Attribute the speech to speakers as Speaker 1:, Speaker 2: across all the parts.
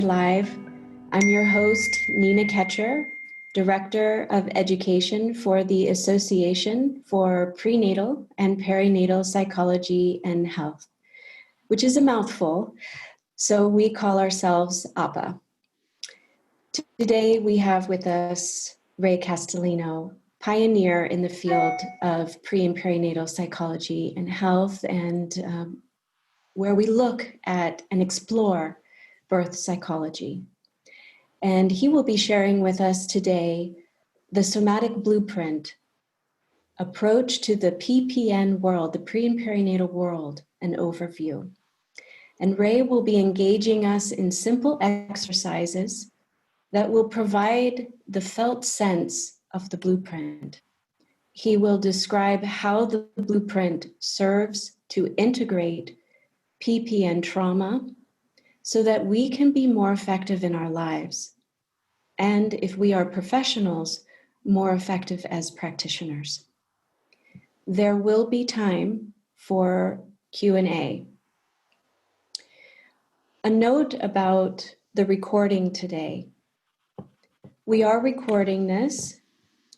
Speaker 1: Live. I'm your host, Nina Ketscher, Director of Education for the Association for Prenatal and Perinatal Psychology and Health, which is a mouthful, so we call ourselves APA. Today we have with us Ray Castellino, pioneer in the field of pre and perinatal psychology and health, and where we look at and explore birth psychology. And he will be sharing with us today the somatic blueprint approach to the PPN world, the pre and perinatal world, an overview. And Ray will be engaging us in simple exercises that will provide the felt sense of the blueprint. He will describe how the blueprint serves to integrate PPN trauma so that we can be more effective in our lives. And if we are professionals, more effective as practitioners. There will be time for Q&A. A note about the recording today. We are recording this.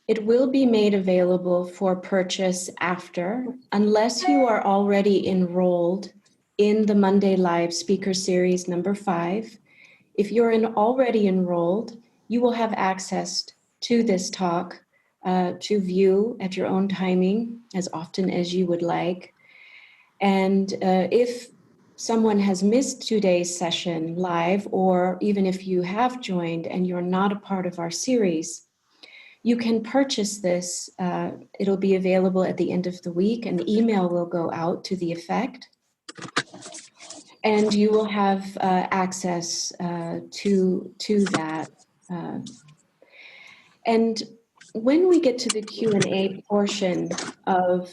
Speaker 1: It will be made available for purchase after, unless you are already enrolled in the Monday Live Speaker Series number 5. If you're already enrolled, you will have access to this talk to view at your own timing as often as you would like. And if someone has missed today's session live, or even if you have joined and you're not a part of our series, you can purchase this. It'll be available at the end of the week. An email will go out to the effect. And you will have access to that. And when we get to the Q&A portion of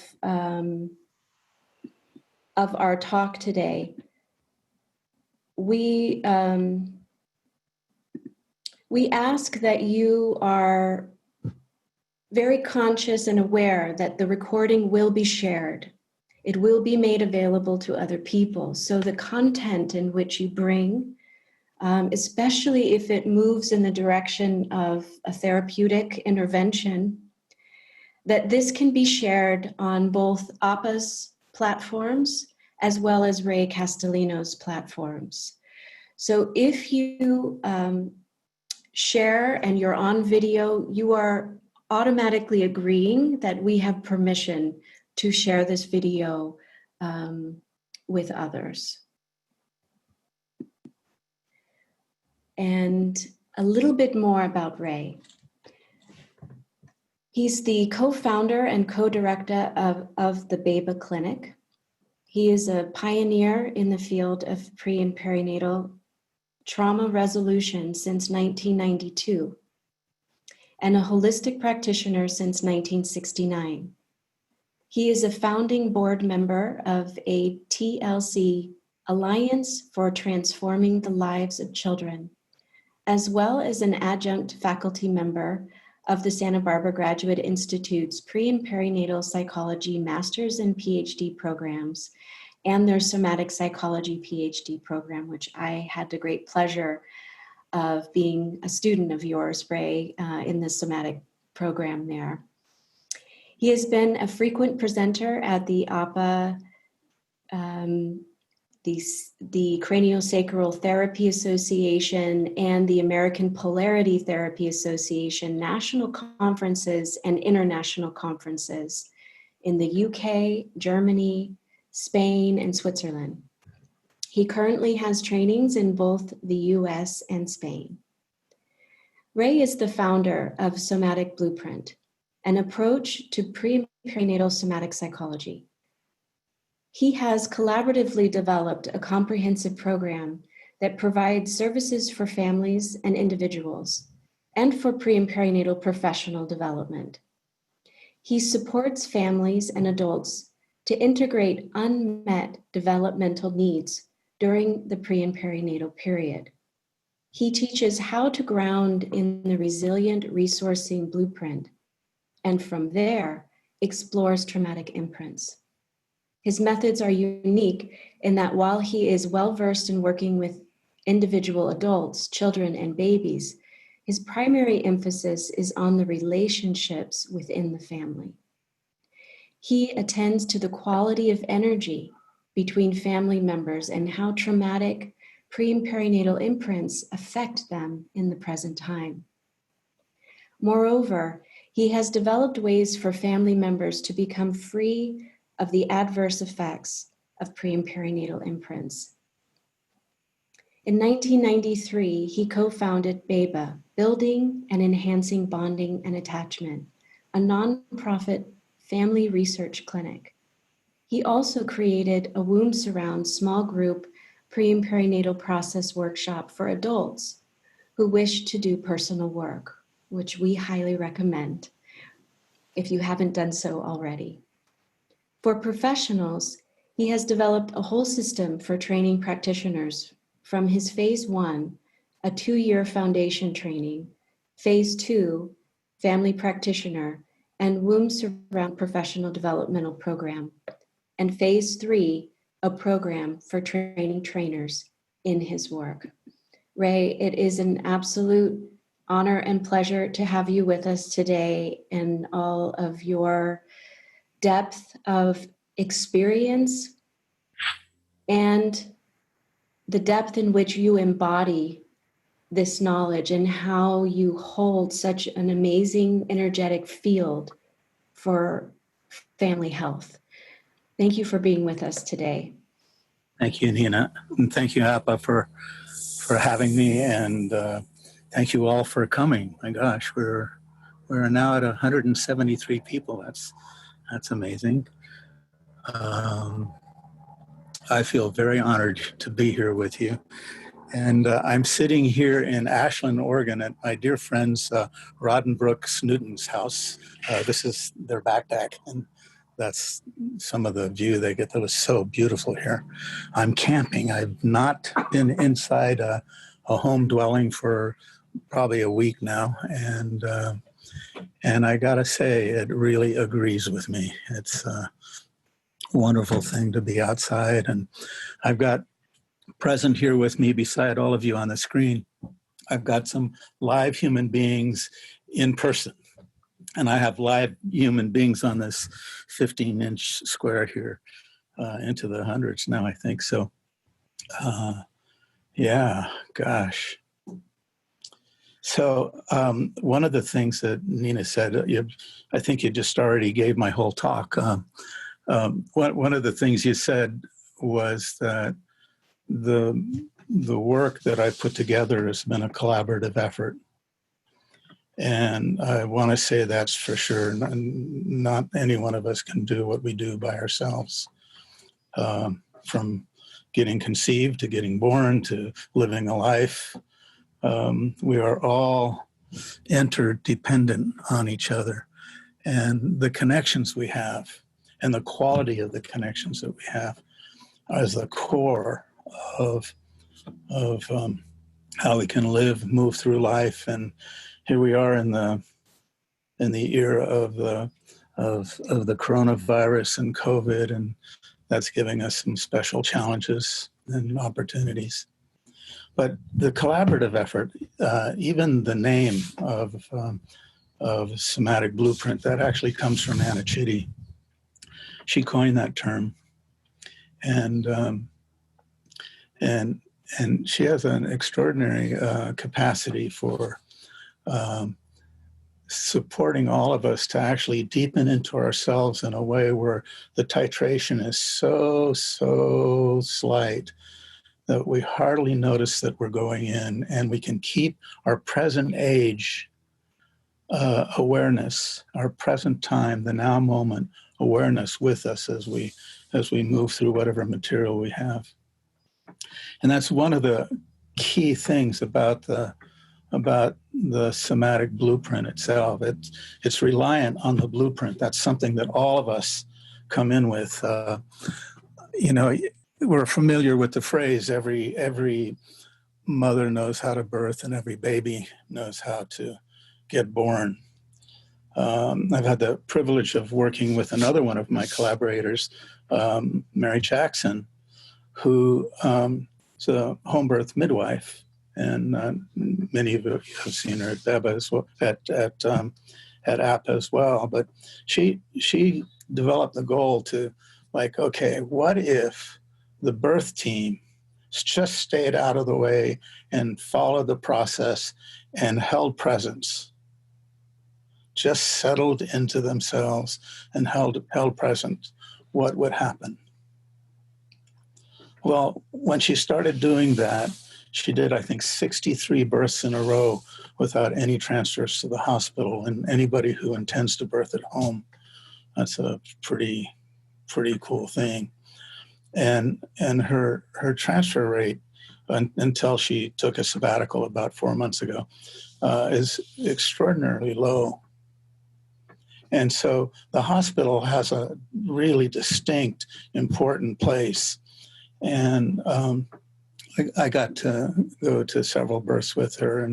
Speaker 1: our talk today, we ask that you are very conscious and aware that the recording will be shared. It will be made available to other people. So the content in which you bring, especially if it moves in the direction of a therapeutic intervention, that this can be shared on both APA's platforms as well as Ray Castellino's platforms. So if you share and you're on video, you are automatically agreeing that we have permission to share this video with others. And a little bit more about Ray. He's the co-founder and co-director of the BEBA Clinic. He is a pioneer in the field of pre and perinatal trauma resolution since 1992 and a holistic practitioner since 1969. He is a founding board member of a TLC, Alliance for Transforming the Lives of Children, as well as an adjunct faculty member of the Santa Barbara Graduate Institute's Pre and Perinatal Psychology Master's and PhD programs, and their Somatic Psychology PhD program, which I had the great pleasure of being a student of yours, Ray, in the somatic program there. He has been a frequent presenter at the APA, the Craniosacral Therapy Association and the American Polarity Therapy Association national conferences and international conferences in the UK, Germany, Spain, and Switzerland. He currently has trainings in both the US and Spain. Ray is the founder of Somatic Blueprint, an approach to pre-perinatal somatic psychology. He has collaboratively developed a comprehensive program that provides services for families and individuals and for pre and perinatal professional development. He supports families and adults to integrate unmet developmental needs during the pre and perinatal period. He teaches how to ground in the resilient resourcing blueprint, and from there explores traumatic imprints. His methods are unique in that while he is well-versed in working with individual adults, children, and babies, his primary emphasis is on the relationships within the family. He attends to the quality of energy between family members and how traumatic pre- and perinatal imprints affect them in the present time. Moreover, he has developed ways for family members to become free of the adverse effects of pre- and perinatal imprints. In 1993, he co-founded BEBA, Building and Enhancing Bonding and Attachment, a nonprofit family research clinic. He also created a womb surround small group pre- and perinatal process workshop for adults who wish to do personal work, which we highly recommend if you haven't done so already. For professionals, he has developed a whole system for training practitioners from his phase 1, a 2-year foundation training, phase 2, family practitioner, and womb surround professional developmental program, and phase 3, a program for training trainers in his work. Ray, it is an absolute honor and pleasure to have you with us today and all of your depth of experience and the depth in which you embody this knowledge and how you hold such an amazing energetic field for family health. Thank you for being with us today.
Speaker 2: Thank you, Nina, and thank you, Appa, for having me, and thank you all for coming. My gosh, we're now at 173 people. That's amazing. I feel very honored to be here with you. And I'm sitting here in Ashland, Oregon at my dear friends Roddenbrook Snooten's house. This is their back deck, and that's some of the view they get. That was so beautiful here. I'm camping. I've not been inside a home dwelling for probably a week now, and I gotta say, it really agrees with me. It's a wonderful thing to be outside, and I've got present here with me beside all of you on the screen, I've got some live human beings in person. And I have live human beings on this 15-inch square here, into the hundreds now, I think. So, yeah, gosh. So one of the things that Nina said, I think you just already gave my whole talk. One of the things you said was that the work that I put together has been a collaborative effort. And I want to say that's for sure. Not any one of us can do what we do by ourselves. From getting conceived to getting born to living a life, we are all interdependent on each other. And the connections we have and the quality of the connections that we have is the core of how we can live, move through life, and here we are in the era of the coronavirus and COVID, and that's giving us some special challenges and opportunities. But the collaborative effort, even the name of somatic blueprint, that actually comes from Anna Chitty. She coined that term, and she has an extraordinary capacity for supporting all of us to actually deepen into ourselves in a way where the titration is so slight that we hardly notice that we're going in, and we can keep our present age awareness, our present time, the now moment awareness with us as we move through whatever material we have. And that's one of the key things about the somatic blueprint itself. It's reliant on the blueprint. That's something that all of us come in with. We're familiar with the phrase, every mother knows how to birth and every baby knows how to get born. I've had the privilege of working with another one of my collaborators, Mary Jackson, who a home birth midwife, and many of you have seen her at BEBA as well, at APA as well. But she developed the goal to, like, okay, what if the birth team just stayed out of the way and followed the process and held presence, just settled into themselves and held presence? What would happen? Well, when she started doing that, she did, I think, 63 births in a row without any transfers to the hospital. And anybody who intends to birth at home, that's a pretty cool thing. And her transfer rate, until she took a sabbatical about 4 months ago, is extraordinarily low. And so the hospital has a really distinct, important place. And I got to go to several births with her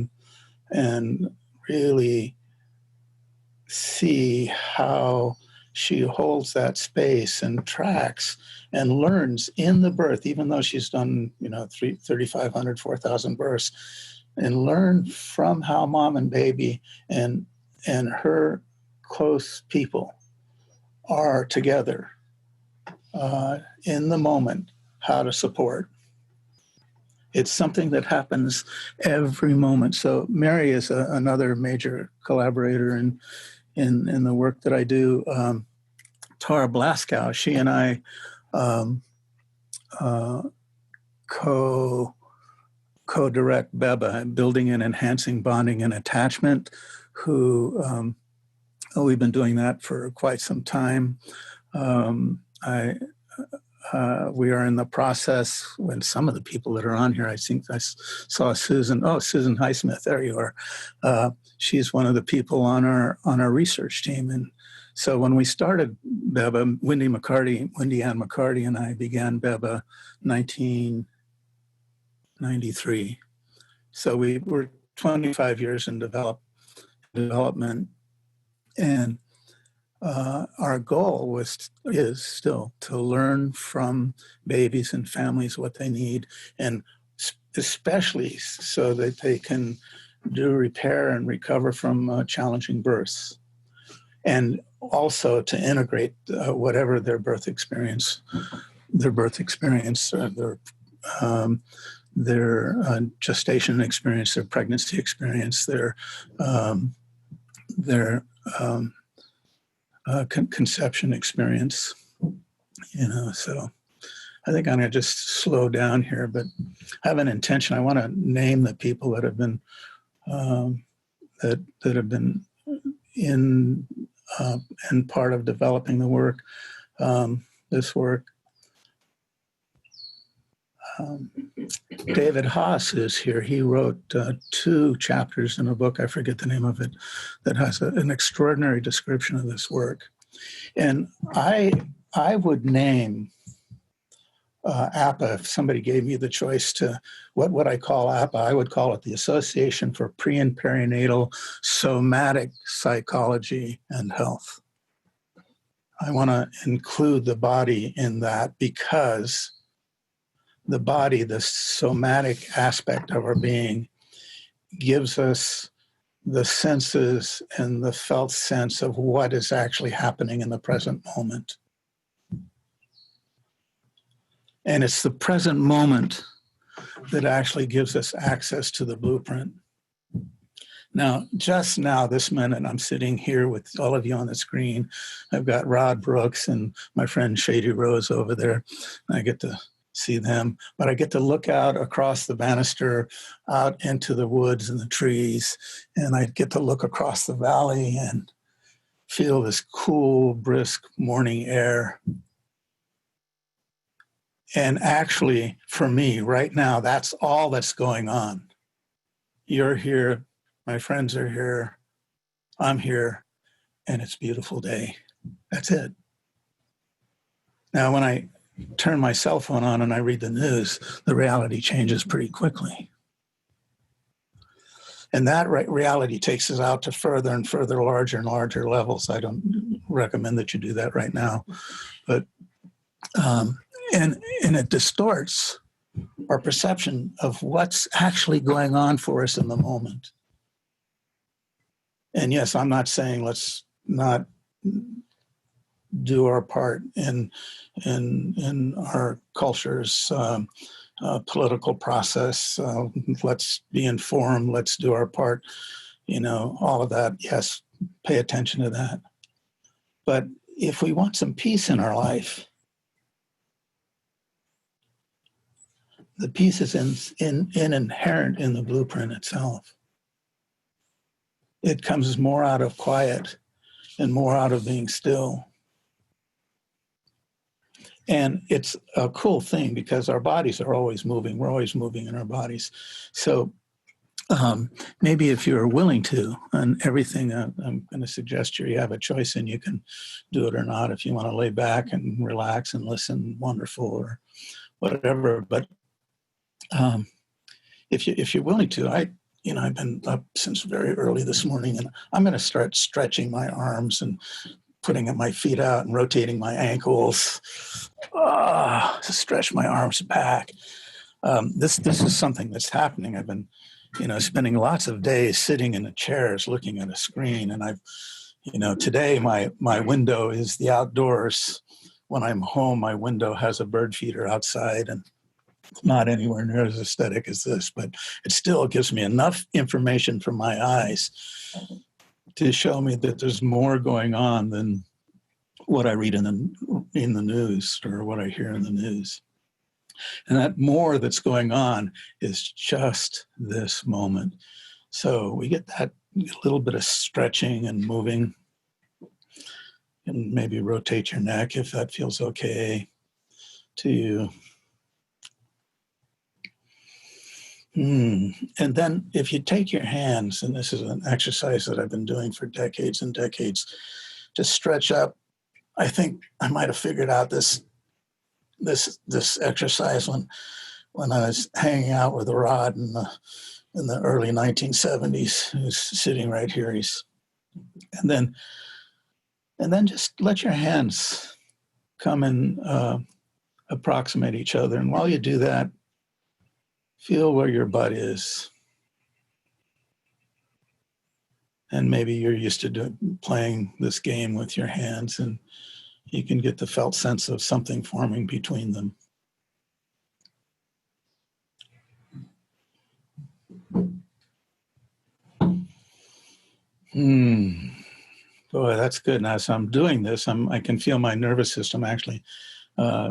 Speaker 2: and really see how she holds that space and tracks and learns in the birth, even though she's done, 3,500, 4,000 births, and learn from how mom and baby and her close people are together in the moment, how to support. It's something that happens every moment. So Mary is another major collaborator in the work that I do. Tara Blaskow, she and I co-direct BEBA, Building and Enhancing Bonding and Attachment, who we've been doing that for quite some time. We are in the process, when some of the people that are on here, I think I saw Susan Highsmith, there you are. She's one of the people on our research team. And so when we started BEBA, Wendy Ann McCarty and I began BEBA 1993. So we were 25 years in development. And our goal is still to learn from babies and families what they need, and especially so that they can do repair and recover from challenging births, and also to integrate whatever their birth experience, their gestation experience, their pregnancy experience, their conception experience, so I think I'm going to just slow down here, but I have an intention. I want to name the people that have been that have been in and part of developing the work, this work. David Haas is here. He wrote 2 chapters in a book, I forget the name of it, that has an extraordinary description of this work. And I would name APA, if somebody gave me the choice to, what would I call APA? I would call it the Association for Pre and Perinatal Somatic Psychology and Health. I want to include the body in that, because the body, the somatic aspect of our being, gives us the senses and the felt sense of what is actually happening in the present moment. And it's the present moment that actually gives us access to the blueprint. Now, just now, this minute, I'm sitting here with all of you on the screen. I've got Rod Brooks and my friend Shady Rose over there. I get to see them, but I get to look out across the banister out into the woods and the trees, and I get to look across the valley and feel this cool, brisk morning air. And actually, for me, right now, that's all that's going on. You're here, my friends are here, I'm here, and it's a beautiful day. That's it. Now, when I turn my cell phone on and I read the news, the reality changes pretty quickly. And that reality takes us out to further and further, larger and larger levels. I don't recommend that you do that right now. But, and it distorts our perception of what's actually going on for us in the moment. And yes, I'm not saying let's not do our part in our culture's political process. Let's be informed. Let's do our part. All of that. Yes, pay attention to that. But if we want some peace in our life, the peace is inherent in the blueprint itself. It comes more out of quiet and more out of being still. And it's a cool thing because our bodies are always moving. We're always moving in our bodies. So maybe if you're willing to, and everything I'm going to suggest you have a choice and you can do it or not. If you want to lay back and relax and listen, wonderful, or whatever. But if you're willing to, I've been up since very early this morning, and I'm going to start stretching my arms and putting my feet out and rotating my ankles to stretch my arms back. This is something that's happening. I've been, spending lots of days sitting in the chairs looking at a screen, and today my window is the outdoors. When I'm home, my window has a bird feeder outside, and not anywhere near as aesthetic as this, but it still gives me enough information from my eyes to show me that there's more going on than what I read in the news or what I hear in the news. And that more that's going on is just this moment. So we get that little bit of stretching and moving, and maybe rotate your neck if that feels okay to you. And then if you take your hands, and this is an exercise that I've been doing for decades and decades, to stretch up. I think I might have figured out this exercise when I was hanging out with Rod in the early 1970s. Who's sitting right here. And then just let your hands come and approximate each other. And while you do that, feel where your butt is. And maybe you're used to playing this game with your hands, and you can get the felt sense of something forming between them. Boy, that's good. Now, as I'm doing this, I can feel my nervous system actually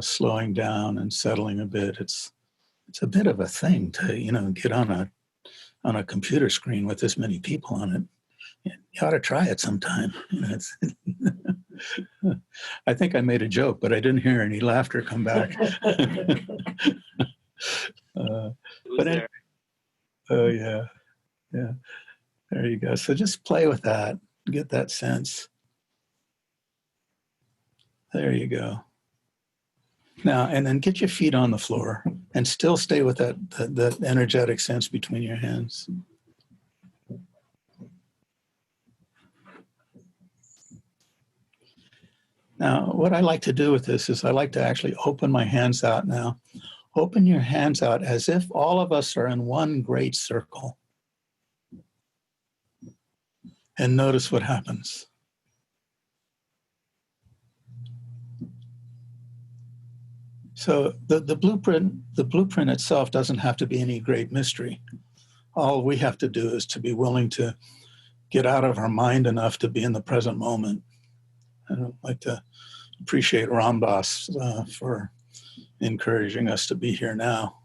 Speaker 2: slowing down and settling a bit. It's a bit of a thing to, get on a computer screen with this many people on it. You ought to try it sometime. I think I made a joke, but I didn't hear any laughter come back. Oh yeah. There you go. So just play with that. Get that sense. There you go. Now, and then get your feet on the floor and still stay with that energetic sense between your hands. Now, what I like to do with this is I like to actually open my hands out now. Open your hands out as if all of us are in one great circle. And notice what happens. So the blueprint itself doesn't have to be any great mystery. All we have to do is to be willing to get out of our mind enough to be in the present moment. I'd like to appreciate Ramdas for encouraging us to be here now.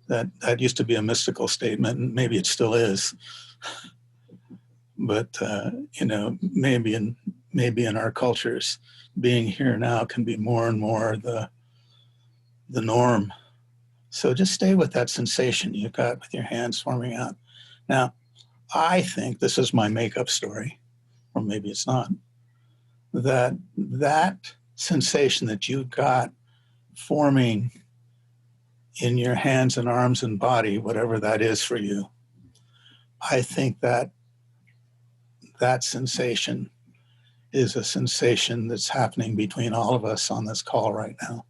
Speaker 2: That used to be a mystical statement, and maybe it still is. But maybe in our cultures, being here now can be more and more the norm. So just stay with that sensation you've got with your hands forming out. Now, I think this is my makeup story, or maybe it's not. That sensation that you've got forming in your hands and arms and body, whatever that is for you, I think that sensation is a sensation that's happening between all of us on this call right now.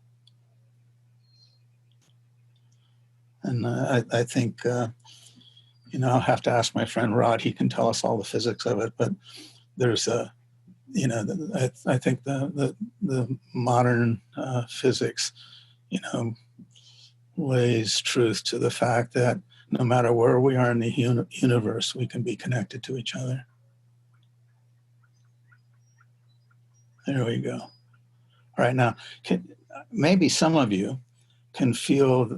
Speaker 2: And I think, I'll have to ask my friend Rod. He can tell us all the physics of it. But there's I think the modern physics, lays truth to the fact that no matter where we are in the universe, we can be connected to each other. There we go. All right, now, maybe some of you can feel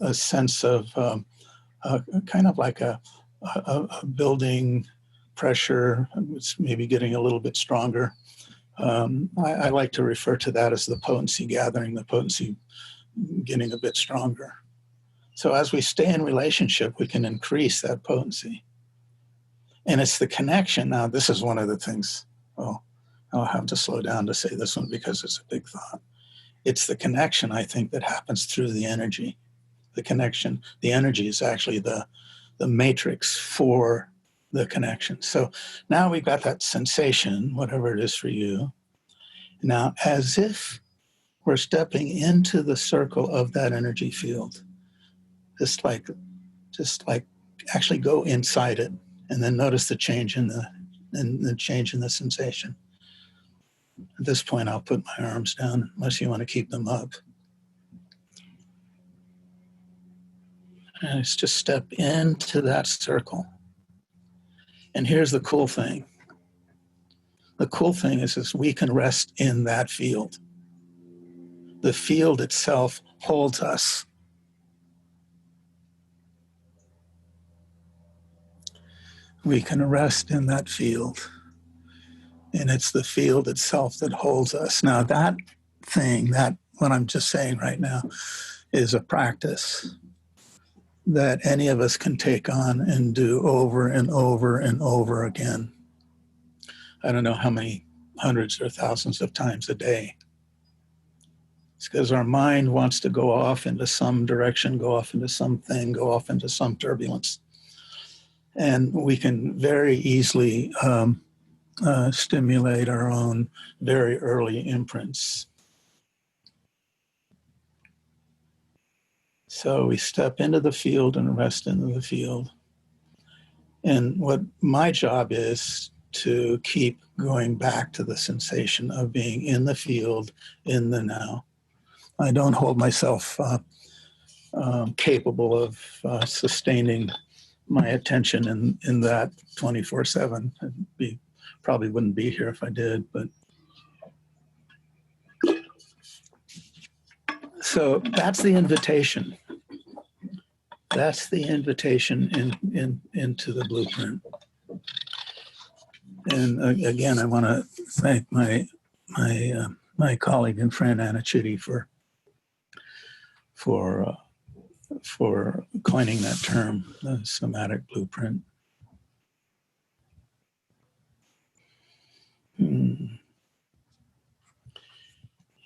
Speaker 2: a sense of kind of like a building pressure. It's maybe getting a little bit stronger. I like to refer to that as the potency gathering, the potency getting a bit stronger. So as we stay in relationship, we can increase that potency. And it's the connection. Now, this is one of the things, I'll have to slow down to say this one because it's a big thought. It's the connection, I think, that happens through the energy. The connection, the energy is actually the matrix for the connection. So now we've got that sensation, whatever it is for you. Now, as if we're stepping into the circle of that energy field, just like actually go inside it, and then notice the change in the change in the sensation. At this point, I'll put my arms down, unless you want to keep them up. And it's just step into that circle. And here's the cool thing. The cool thing is we can rest in that field. The field itself holds us. We can rest in that field. And it's the field itself that holds us. Now that thing, what I'm just saying right now, is a practice that any of us can take on and do over and over and over again. I don't know how many hundreds or thousands of times a day. It's because our mind wants to go off into some direction, go off into something, go off into some turbulence. And we can very easily stimulate our own very early imprints. So we step into the field and rest into the field. And what my job is to keep going back to the sensation of being in the field, in the now. I don't hold myself capable of sustaining my attention in that 24/7. Probably wouldn't be here if I did, but. So that's the invitation. That's the invitation into the blueprint. And again, I want to thank my colleague and friend Anna Chitty for coining that term, the somatic blueprint.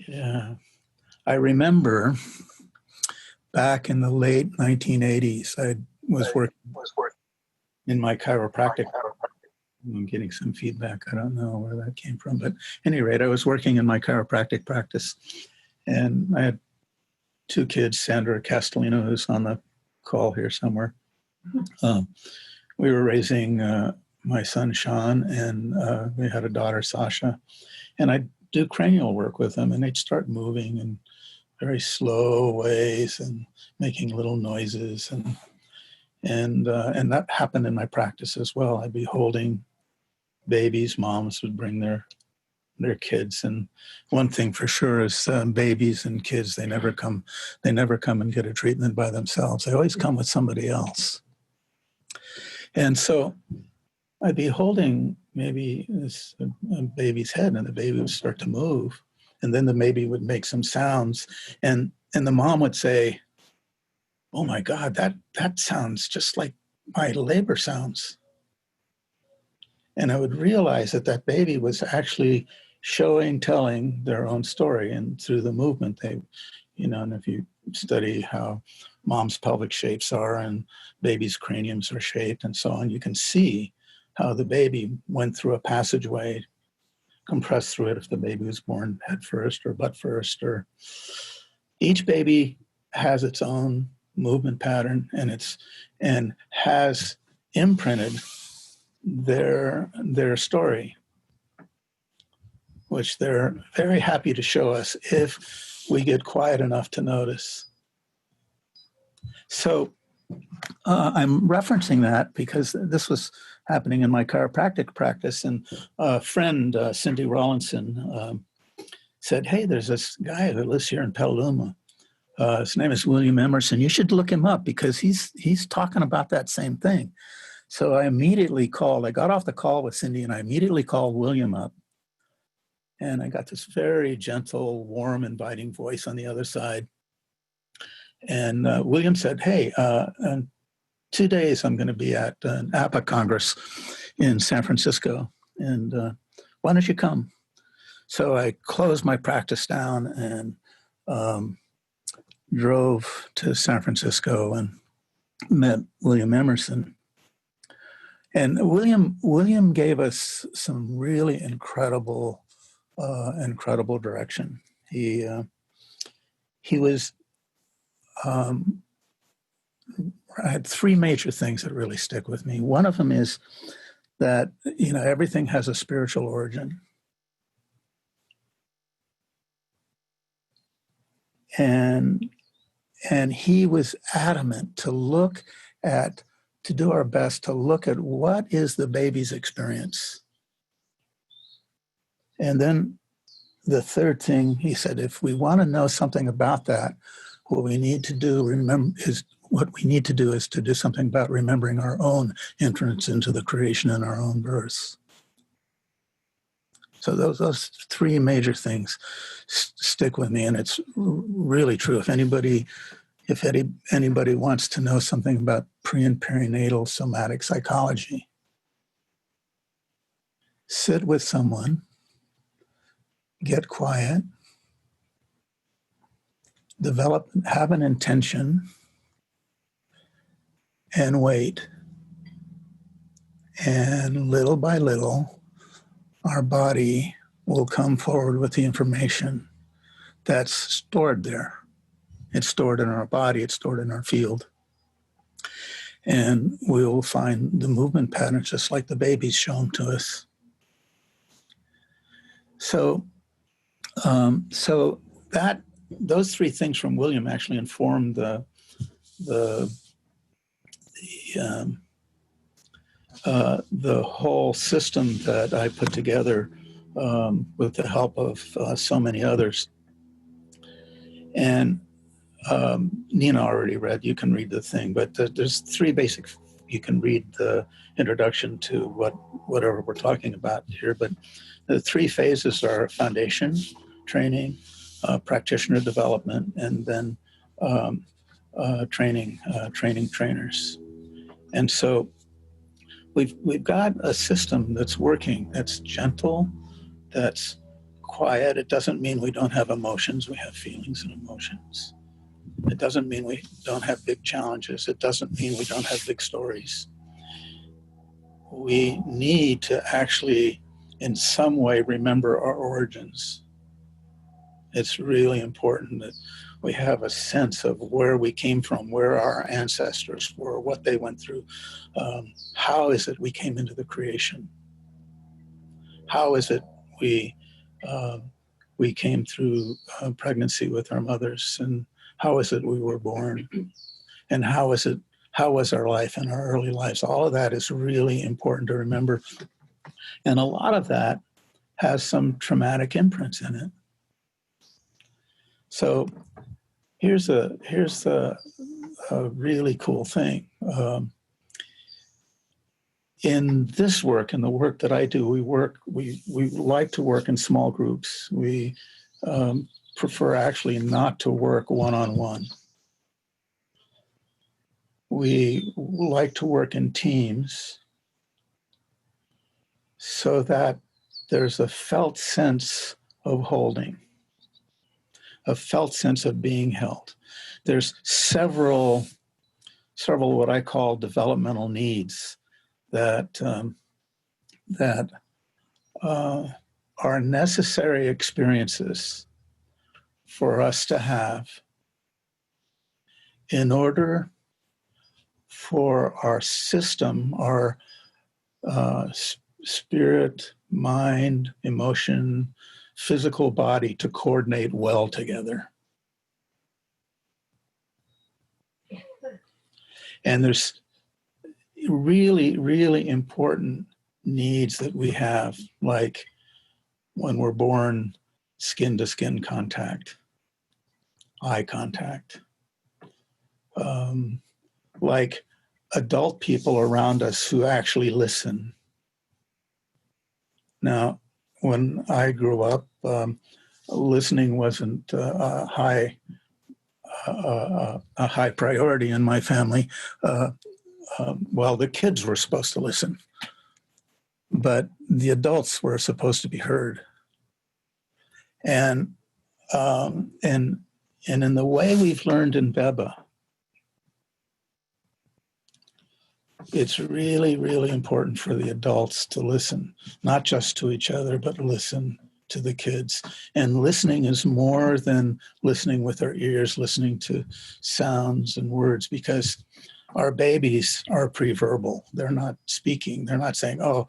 Speaker 2: Yeah, I remember back in the late 1980s, I was working in my chiropractic. I'm getting some feedback. I don't know where that came from, but at any rate, I was working in my chiropractic practice, and I had two kids, Sandra Castellino, who's on the call here somewhere. We were raising my son, Sean, and we had a daughter, Sasha, and I'd do cranial work with them, and they'd start moving in very slow ways and making little noises, and that happened in my practice as well. I'd be holding babies. Moms would bring their kids, and one thing for sure is babies and kids, they never come and get a treatment by themselves. They always come with somebody else. And so I'd be holding maybe a baby's head, and the baby would start to move, and then the baby would make some sounds, and the mom would say, "Oh my God, that sounds just like my labor sounds." And I would realize that baby was actually telling their own story, and through the movement, and if you study how mom's pelvic shapes are and baby's craniums are shaped and so on, you can see how the baby went through a passageway, compressed through it if the baby was born head first or butt first, or each baby has its own movement pattern, and has imprinted their story, which they're very happy to show us if we get quiet enough to notice. So I'm referencing that because this was happening in my chiropractic practice, and a friend, Cindy Rawlinson, said, hey, there's this guy who lives here in Petaluma. His name is William Emerson. You should look him up because he's talking about that same thing. So I immediately called. I got off the call with Cindy, and I immediately called William up. And I got this very gentle, warm, inviting voice on the other side. And William said, hey, in 2 days, I'm going to be at an APA Congress in San Francisco. And why don't you come? So I closed my practice down and drove to San Francisco and met William Emerson. And William gave us some really incredible direction. He was. I had three major things that really stick with me. One of them is that everything has a spiritual origin, and he was adamant to do our best to look at what is the baby's experience. And then the third thing he said, if we want to know something about that, what we need to do is to do something about remembering our own entrance into the creation and our own birth. So those three major things stick with me, and it's really true. If anybody wants to know something about pre and perinatal somatic psychology, sit with someone, get quiet, have an intention, and wait. And little by little, our body will come forward with the information that's stored there. It's stored in our body, it's stored in our field. And we will find the movement patterns just like the baby's shown to us. So those three things from William actually informed the whole system that I put together with the help of so many others. And Nina already read, you can read the thing, but there's three basic, you can read the introduction to whatever we're talking about here, but the three phases are foundation, training, practitioner development, and then training trainers. And so we've got a system that's working, that's gentle, that's quiet. It doesn't mean we don't have emotions. We have feelings and emotions. It doesn't mean we don't have big challenges. It doesn't mean we don't have big stories. We need to actually, in some way, remember our origins. It's really important that we have a sense of where we came from, where our ancestors were, what they went through. How is it we came into the creation? How is it we came through pregnancy with our mothers, and how is it we were born, and how was our life in our early lives? All of that is really important to remember, and a lot of that has some traumatic imprints in it. So here's a really cool thing. In this work, in the work that I do, we like to work in small groups. We prefer actually not to work one-on-one. We like to work in teams so that there's a felt sense of holding, a felt sense of being held. There's several what I call developmental needs that are necessary experiences for us to have in order for our system, our spirit, mind, emotion, physical body to coordinate well together. And there's really, really important needs that we have, like when we're born, skin to skin contact, eye contact, like adult people around us who actually listen. Now, when I grew up, listening wasn't a high priority in my family. Well, the kids were supposed to listen, but the adults were supposed to be heard. And in the way we've learned in Beba, it's really, really important for the adults to listen, not just to each other, but listen to the kids. And listening is more than listening with our ears, listening to sounds and words, because our babies are pre-verbal. They're not speaking. They're not saying, oh,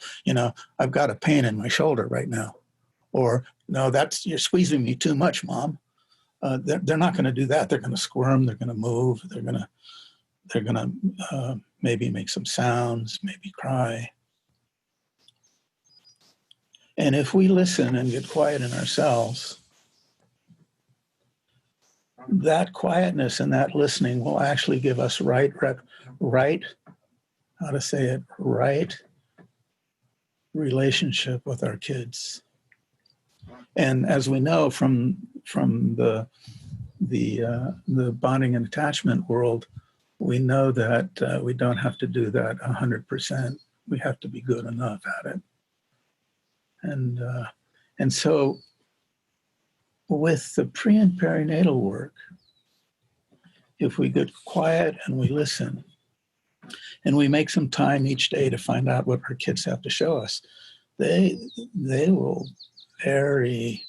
Speaker 2: I've got a pain in my shoulder right now. Or, no, you're squeezing me too much, Mom. They're not going to do that. They're going to squirm. They're going to move. They're going to maybe make some sounds, maybe cry. And if we listen and get quiet in ourselves, that quietness and that listening will actually give us right relationship with our kids. And as we know from the bonding and attachment world, we know that we don't have to do that 100%. We have to be good enough at it. And so with the pre and perinatal work, if we get quiet and we listen, and we make some time each day to find out what our kids have to show us, they will very,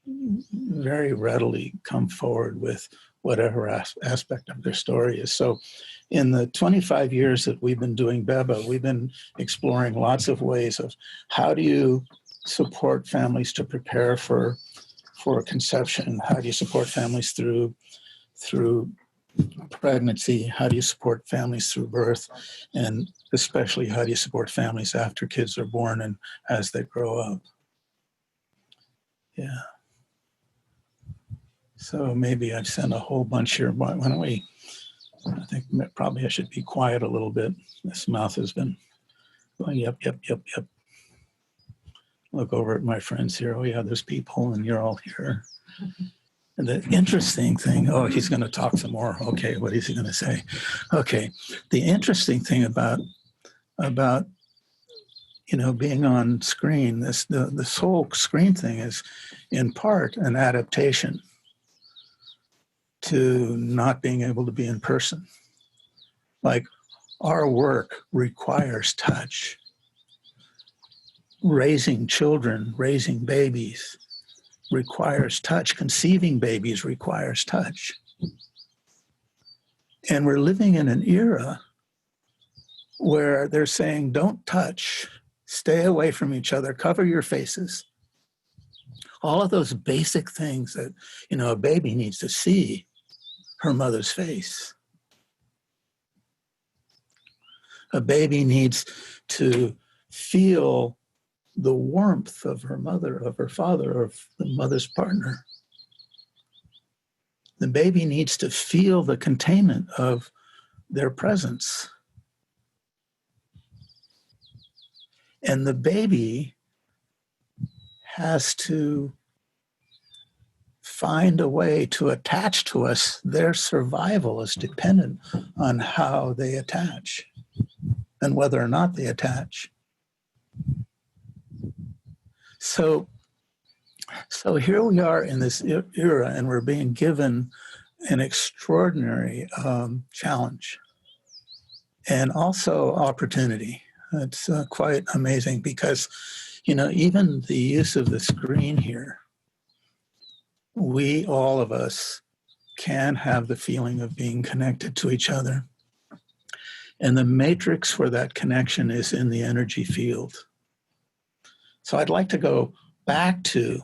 Speaker 2: very readily come forward with whatever aspect of their story is. So in the 25 years that we've been doing Beba, we've been exploring lots of ways of how do you support families to prepare for conception? How do you support families through pregnancy? How do you support families through birth? And especially, how do you support families after kids are born and as they grow up? Yeah. So maybe I've sent a whole bunch here. Why don't we, I think probably I should be quiet a little bit. This mouth has been going, yep. Look over at my friends here. Oh yeah, there's people and you're all here. And the interesting thing, oh, he's going to talk some more. Okay, what is he going to say? Okay, the interesting thing about being on screen, this whole screen thing is in part an adaptation to not being able to be in person. Like our work requires touch. Raising children, raising babies requires touch. Conceiving babies requires touch. And we're living in an era where they're saying, don't touch, stay away from each other, cover your faces. All of those basic things that, a baby needs to see her mother's face. A baby needs to feel the warmth of her mother, of her father, of the mother's partner. The baby needs to feel the containment of their presence. And the baby has to find a way to attach to us. Their survival is dependent on how they attach and whether or not they attach. So here we are in this era, and we're being given an extraordinary challenge and also opportunity. It's quite amazing because, even the use of the screen here, all of us can have the feeling of being connected to each other. And the matrix for that connection is in the energy field. So I'd like to go back to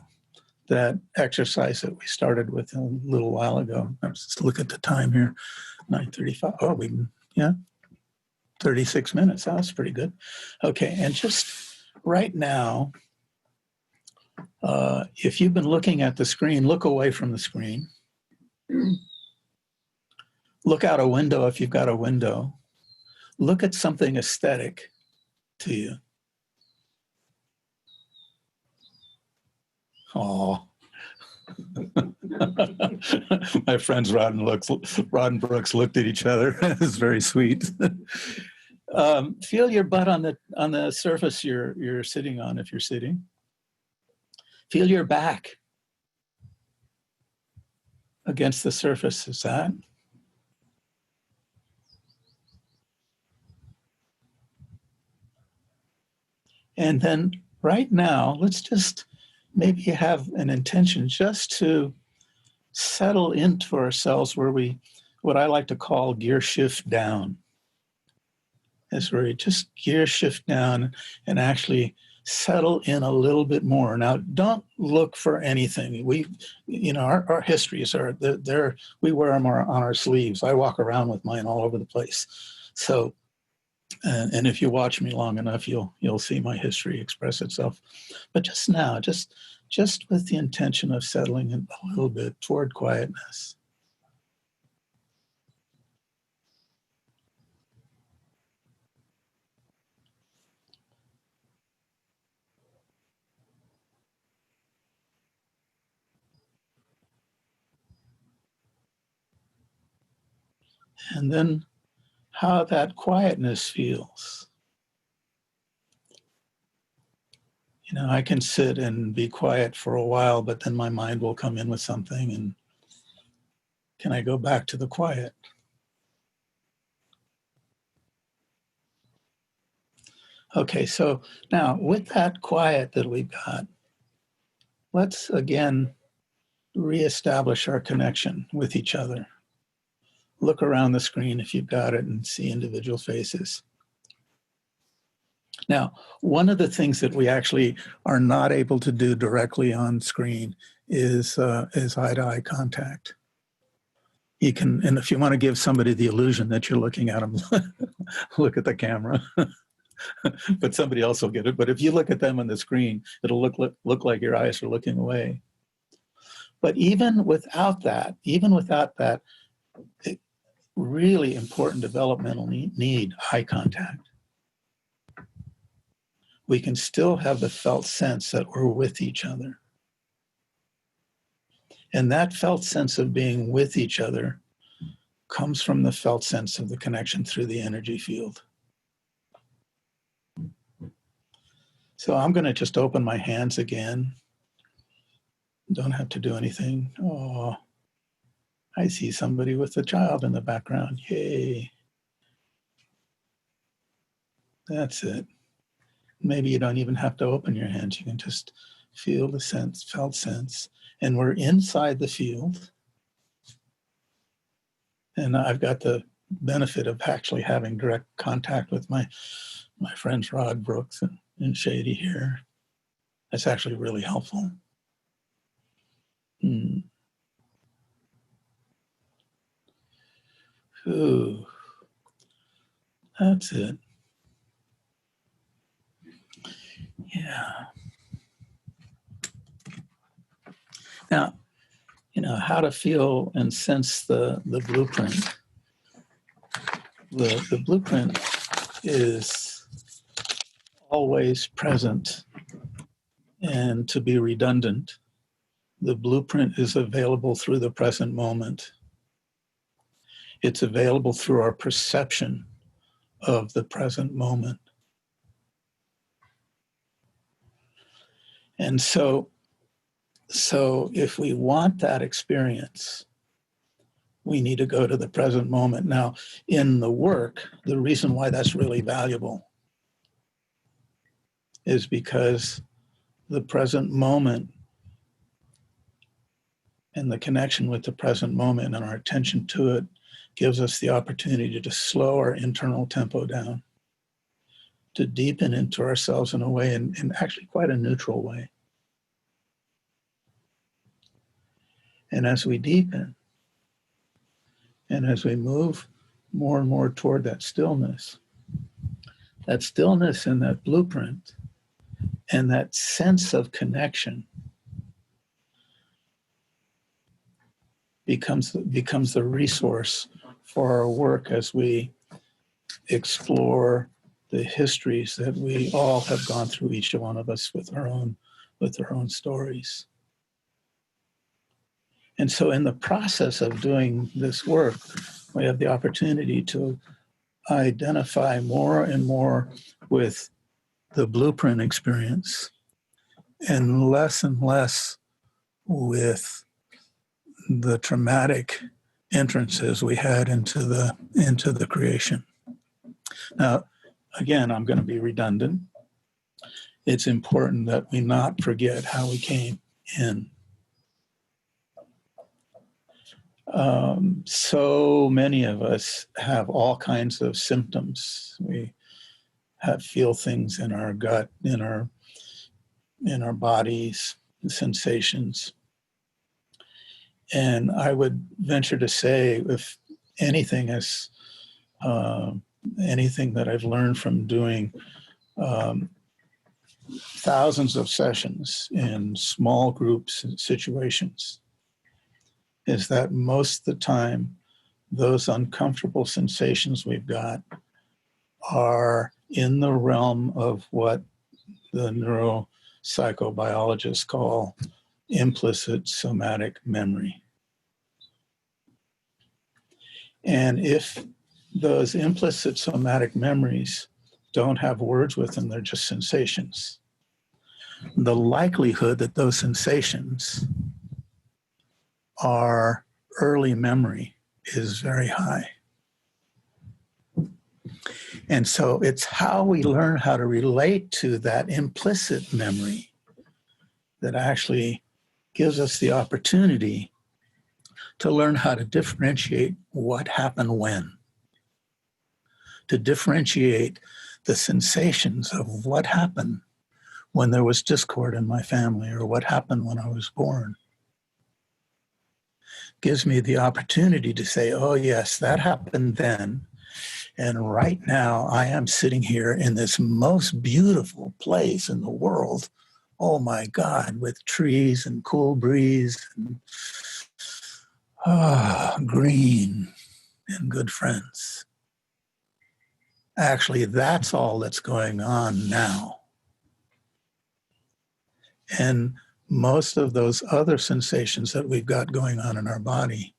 Speaker 2: that exercise that we started with a little while ago. Let's look at the time here, 9:35. Oh, 36 minutes. Oh, that's pretty good. Okay, and just right now, if you've been looking at the screen, look away from the screen. Look out a window if you've got a window. Look at something aesthetic to you. Oh, my friends Rod and Brooks looked at each other. It's very sweet. Feel your butt on the surface you're sitting on if you're sitting. Feel your back against the surface. Is that? And then right now, let's just maybe have an intention just to settle into ourselves where what I like to call gear shift down. Is where you just gear shift down and actually settle in a little bit more. Now, don't look for anything. Our histories are there. We wear them on our sleeves. I walk around with mine all over the place. So, and if you watch me long enough, you'll see my history express itself. But just now, just with the intention of settling in a little bit toward quietness. And then how that quietness feels. I can sit and be quiet for a while, but then my mind will come in with something, and can I go back to the quiet? Okay, so now with that quiet that we've got, let's again reestablish our connection with each other. Look around the screen if you've got it and see individual faces. Now, one of the things that we actually are not able to do directly on screen is eye-to-eye contact. You can, and if you want to give somebody the illusion that you're looking at them, look at the camera. But somebody else will get it. But if you look at them on the screen, it'll look like your eyes are looking away. But even without that, really important developmental need, eye contact, we can still have the felt sense that we're with each other. And that felt sense of being with each other comes from the felt sense of the connection through the energy field. So I'm going to just open my hands again. Don't have to do anything. Oh, I see somebody with a child in the background. Yay. That's it. Maybe you don't even have to open your hands. You can just feel the sense, felt sense. And we're inside the field. And I've got the benefit of actually having direct contact with my friends Rod, Brooks, and Shady here. That's actually really helpful. Ooh, that's it. Yeah. Now, how to feel and sense the blueprint. The blueprint is always present, and to be redundant, the blueprint is available through the present moment. It's available through our perception of the present moment. And so if we want that experience, we need to go to the present moment. Now, in the work, the reason why that's really valuable is because the present moment And the connection with the present moment and our attention to it gives us the opportunity to slow our internal tempo down, to deepen into ourselves in a way, in actually quite a neutral way. And as we deepen, and as we move more and more toward that stillness and that blueprint, and that sense of connection becomes the resource for our work as we explore the histories that we all have gone through, each one of us with our own stories. And so in the process of doing this work, we have the opportunity to identify more and more with the blueprint experience and less with the traumatic entrances we had into the creation. Now, again, I'm going to be redundant. It's important that we not forget how we came in. So many of us have all kinds of symptoms. We feel things in our gut, in our bodies, sensations. And I would venture to say, if anything is anything that I've learned from doing thousands of sessions in small groups and situations, is that most of the time, those uncomfortable sensations we've got are in the realm of what the neuropsychobiologists call implicit somatic memory. And if those implicit somatic memories don't have words with them, they're just sensations, the likelihood that those sensations are early memory is very high. And so it's how we learn how to relate to that implicit memory that actually gives us the opportunity to learn how to differentiate what happened when, to differentiate the sensations of what happened when there was discord in my family, or what happened when I was born. Gives me the opportunity to say, oh yes, that happened then. And right now I am sitting here in this most beautiful place in the world. Oh my God, with trees and cool breeze and green and good friends. Actually, that's all that's going on now. And most of those other sensations that we've got going on in our body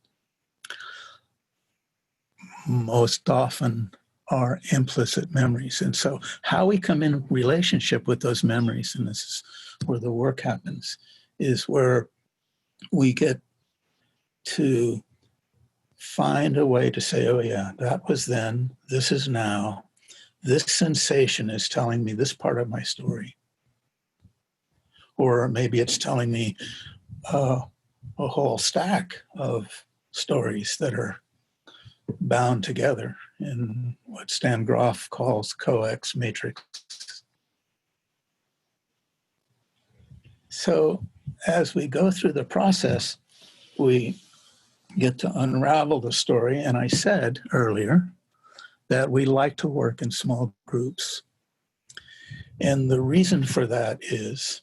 Speaker 2: most often are implicit memories. And so how we come in relationship with those memories, and this is where the work happens, is where we get to find a way to say, oh yeah, that was then, this is now, this sensation is telling me this part of my story. Or maybe it's telling me a whole stack of stories that are bound together in what Stan Grof calls coex matrix. So as we go through the process, we get to unravel the story. And I said earlier that we like to work in small groups. And the reason for that is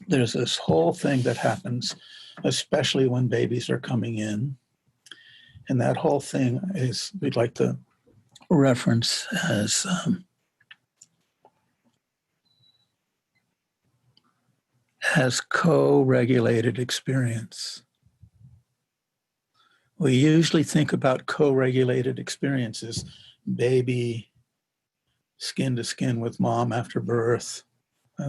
Speaker 2: there's this whole thing that happens, especially when babies are coming in. And that whole thing is, we'd like to reference as co-regulated experience. We usually think about co-regulated experiences, baby, skin to skin with mom after birth.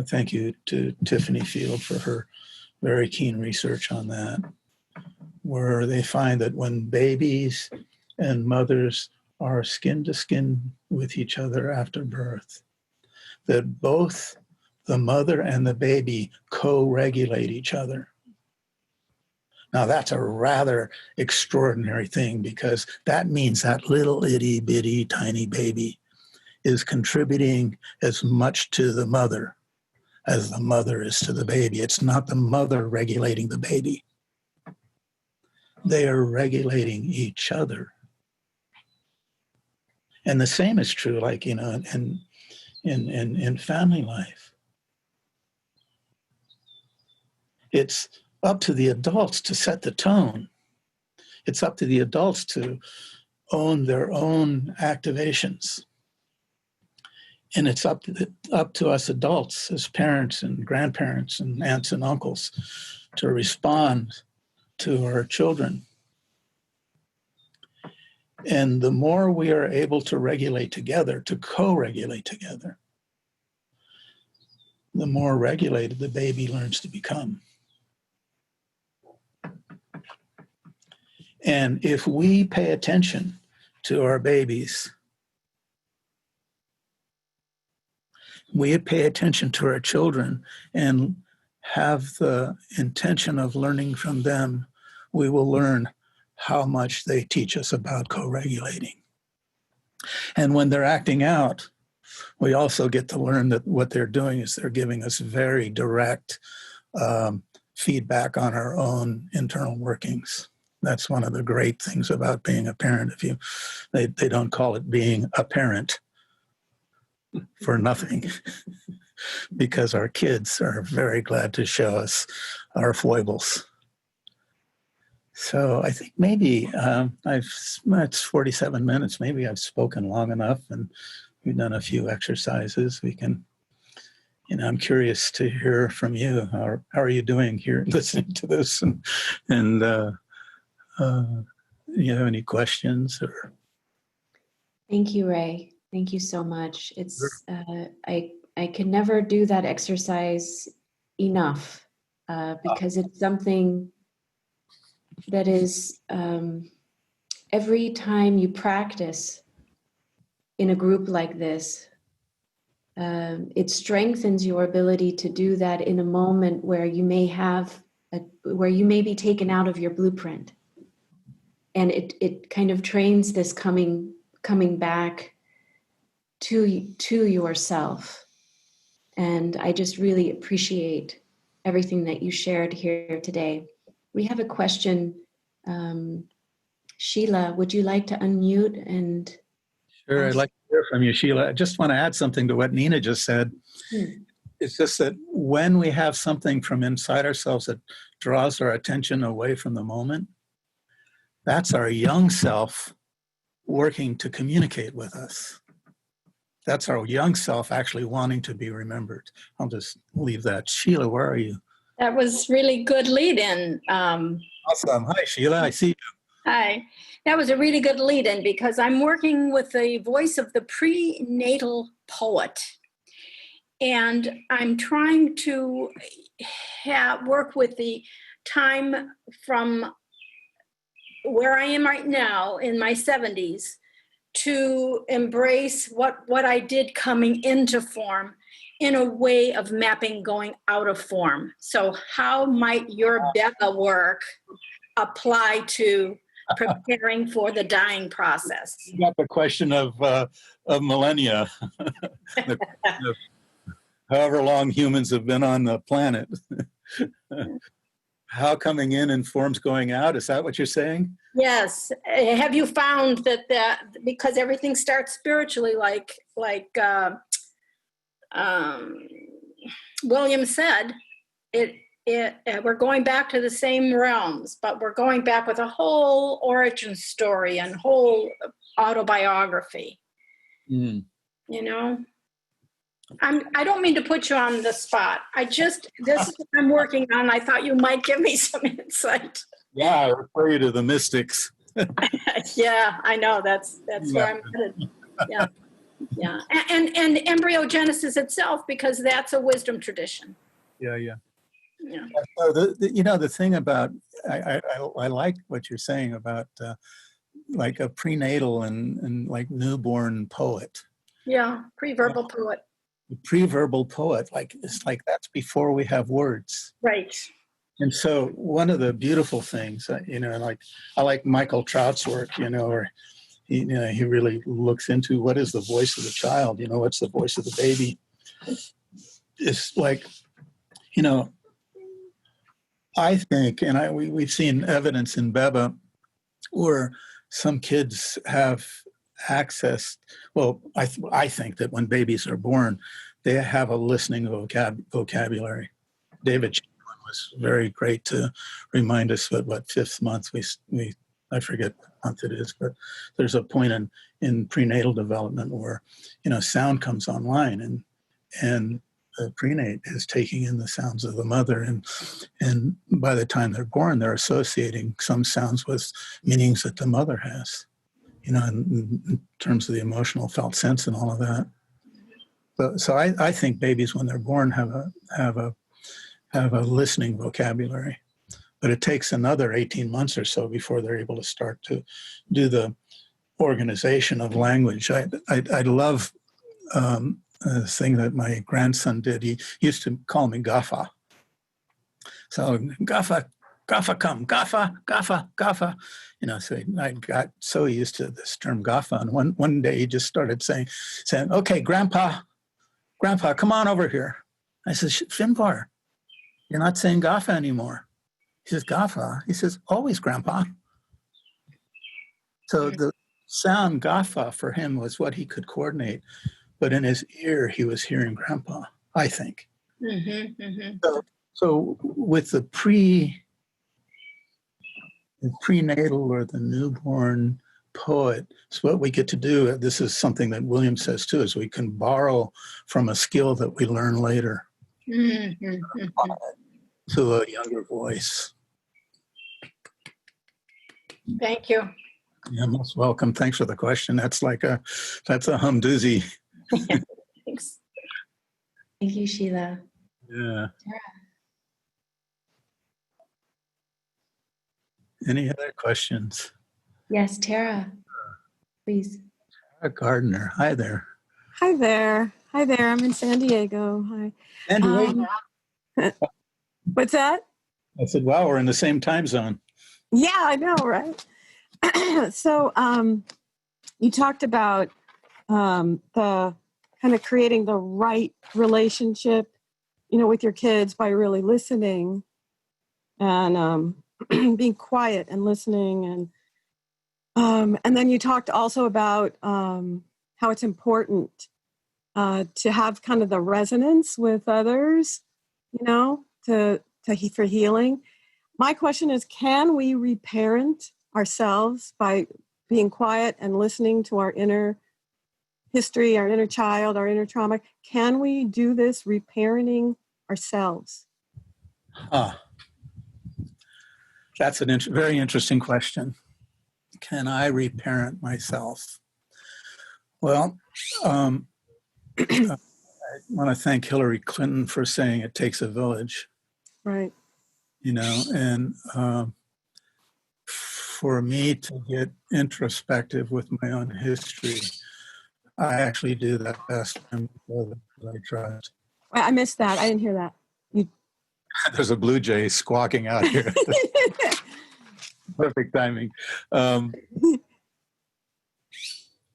Speaker 2: Thank you to Tiffany Field for her very keen research on that, where they find that when babies and mothers are skin to skin with each other after birth, that both the mother and the baby co-regulate each other. Now, that's a rather extraordinary thing, because that means that little itty bitty tiny baby is contributing as much to the mother as the mother is to the baby. It's not the mother regulating the baby. They are regulating each other. And the same is true, like, in family life. It's up to the adults to set the tone. It's up to the adults to own their own activations. And it's up to us adults as parents and grandparents and aunts and uncles to respond to our children. And the more we are able to regulate together, to co-regulate together, the more regulated the baby learns to become. And if we pay attention to our babies, we pay attention to our children and have the intention of learning from them, we will learn how much they teach us about co-regulating. And when they're acting out, we also get to learn that what they're doing is they're giving us very direct feedback on our own internal workings. That's one of the great things about being a parent. They don't call it being a parent for nothing, because our kids are very glad to show us our foibles. So I think maybe it's 47 minutes. Maybe I've spoken long enough, and we've done a few exercises. We can, I'm curious to hear from you. How are you doing here listening to this? And you have any questions? Or
Speaker 1: Thank you, Ray. Thank you so much. It's I can never do that exercise enough because it's something that is every time you practice in a group like this, it strengthens your ability to do that in a moment where you may be taken out of your blueprint, and it kind of trains this coming back to yourself. And I just really appreciate everything that you shared here today. We have a question. Sheila, would you like to unmute and
Speaker 2: Sure, I'd like to hear from you, Sheila. I just want to add something to what Nina just said. It's just that when we have something from inside ourselves that draws our attention away from the moment, that's our young self working to communicate with us. That's our young self actually wanting to be remembered. I'll just leave that. Sheila, where are you?
Speaker 3: That was really good lead-in.
Speaker 2: Awesome. Hi, Sheila. I see you.
Speaker 3: Hi. That was a really good lead-in because I'm working with the voice of the prenatal poet. And I'm trying to work with the time from where I am right now in my 70s to embrace what I did coming into form in a way of mapping going out of form. So how might your Becca work apply to preparing for the dying process?
Speaker 2: You got the question of millennia, however long humans have been on the planet. How coming in informs going out? Is that what you're saying?
Speaker 3: Yes. Have you found that because everything starts spiritually, like William said, we're going back to the same realms, but we're going back with a whole origin story and whole autobiography. You know, I don't mean to put you on the spot. this is what I'm working on. I thought you might give me some insight.
Speaker 2: Yeah, I refer you to the mystics.
Speaker 3: Yeah, I know. That's where I'm headed. Yeah. Yeah. And embryogenesis itself, because that's a wisdom tradition.
Speaker 2: Yeah. So the thing about, I like what you're saying about like a prenatal and like newborn poet.
Speaker 3: Yeah, pre-verbal poet.
Speaker 2: The pre-verbal poet, it's like that's before we have words.
Speaker 3: Right.
Speaker 2: And so one of the beautiful things, like I like Michael Trout's work, or he really looks into what is the voice of the child, what's the voice of the baby. It's like, I think, and we've seen evidence in Beba where some kids have access. Well, I think that when babies are born, they have a listening vocabulary. David Chamberlain was very great to remind us what fifth month I forget what month it is, but there's a point in prenatal development where sound comes online and the prenate is taking in the sounds of the mother, and by the time they're born, they're associating some sounds with meanings that the mother has, in terms of the emotional felt sense and all of that. So I think babies when they're born have a listening vocabulary, but it takes another 18 months or so before they're able to start to do the organization of language. I love a thing that my grandson did. He used to call me Gaffa. So Gaffa, come, Gaffa, Gaffa, Gaffa. So I got so used to this term Gaffa, and one day he just started saying, "Okay, Grandpa, come on over here." I said, "Finbar, you're not saying Gaffa anymore." He says, "Gaffa." He says, "Always, Grandpa." So the sound Gaffa for him was what he could coordinate, but in his ear he was hearing Grandpa, I think.
Speaker 3: Mm-hmm, mm-hmm.
Speaker 2: So with the prenatal or the newborn poet, so what we get to do, this is something that William says too, is we can borrow from a skill that we learn later to a younger voice.
Speaker 3: Thank you.
Speaker 2: You're most welcome. Thanks for the question. That's a humdoozy.
Speaker 3: Thanks.
Speaker 1: Thank you, Sheila.
Speaker 2: Yeah. Any other questions?
Speaker 1: Yes, Tara, please.
Speaker 2: Tara Gardner. Hi there.
Speaker 4: Hi there. I'm in San Diego. Hi.
Speaker 2: San Diego.
Speaker 4: What's that?
Speaker 2: I said, wow, we're in the same time zone.
Speaker 4: Yeah, I know, right? So you talked about the kind of creating the right relationship, with your kids by really listening and being quiet and listening. And then you talked also about how it's important to have kind of the resonance with others, for healing. My question is, can we reparent ourselves by being quiet and listening to our inner history, our inner child, our inner trauma? Can we do this reparenting ourselves?
Speaker 2: That's a very interesting question. Can I reparent myself? Well, I want to thank Hillary Clinton for saying it takes a village.
Speaker 4: Right.
Speaker 2: And for me to get introspective with my own history, I actually do that best when I trust.
Speaker 4: I missed that. I didn't hear that.
Speaker 2: There's a blue jay squawking out here. Perfect timing.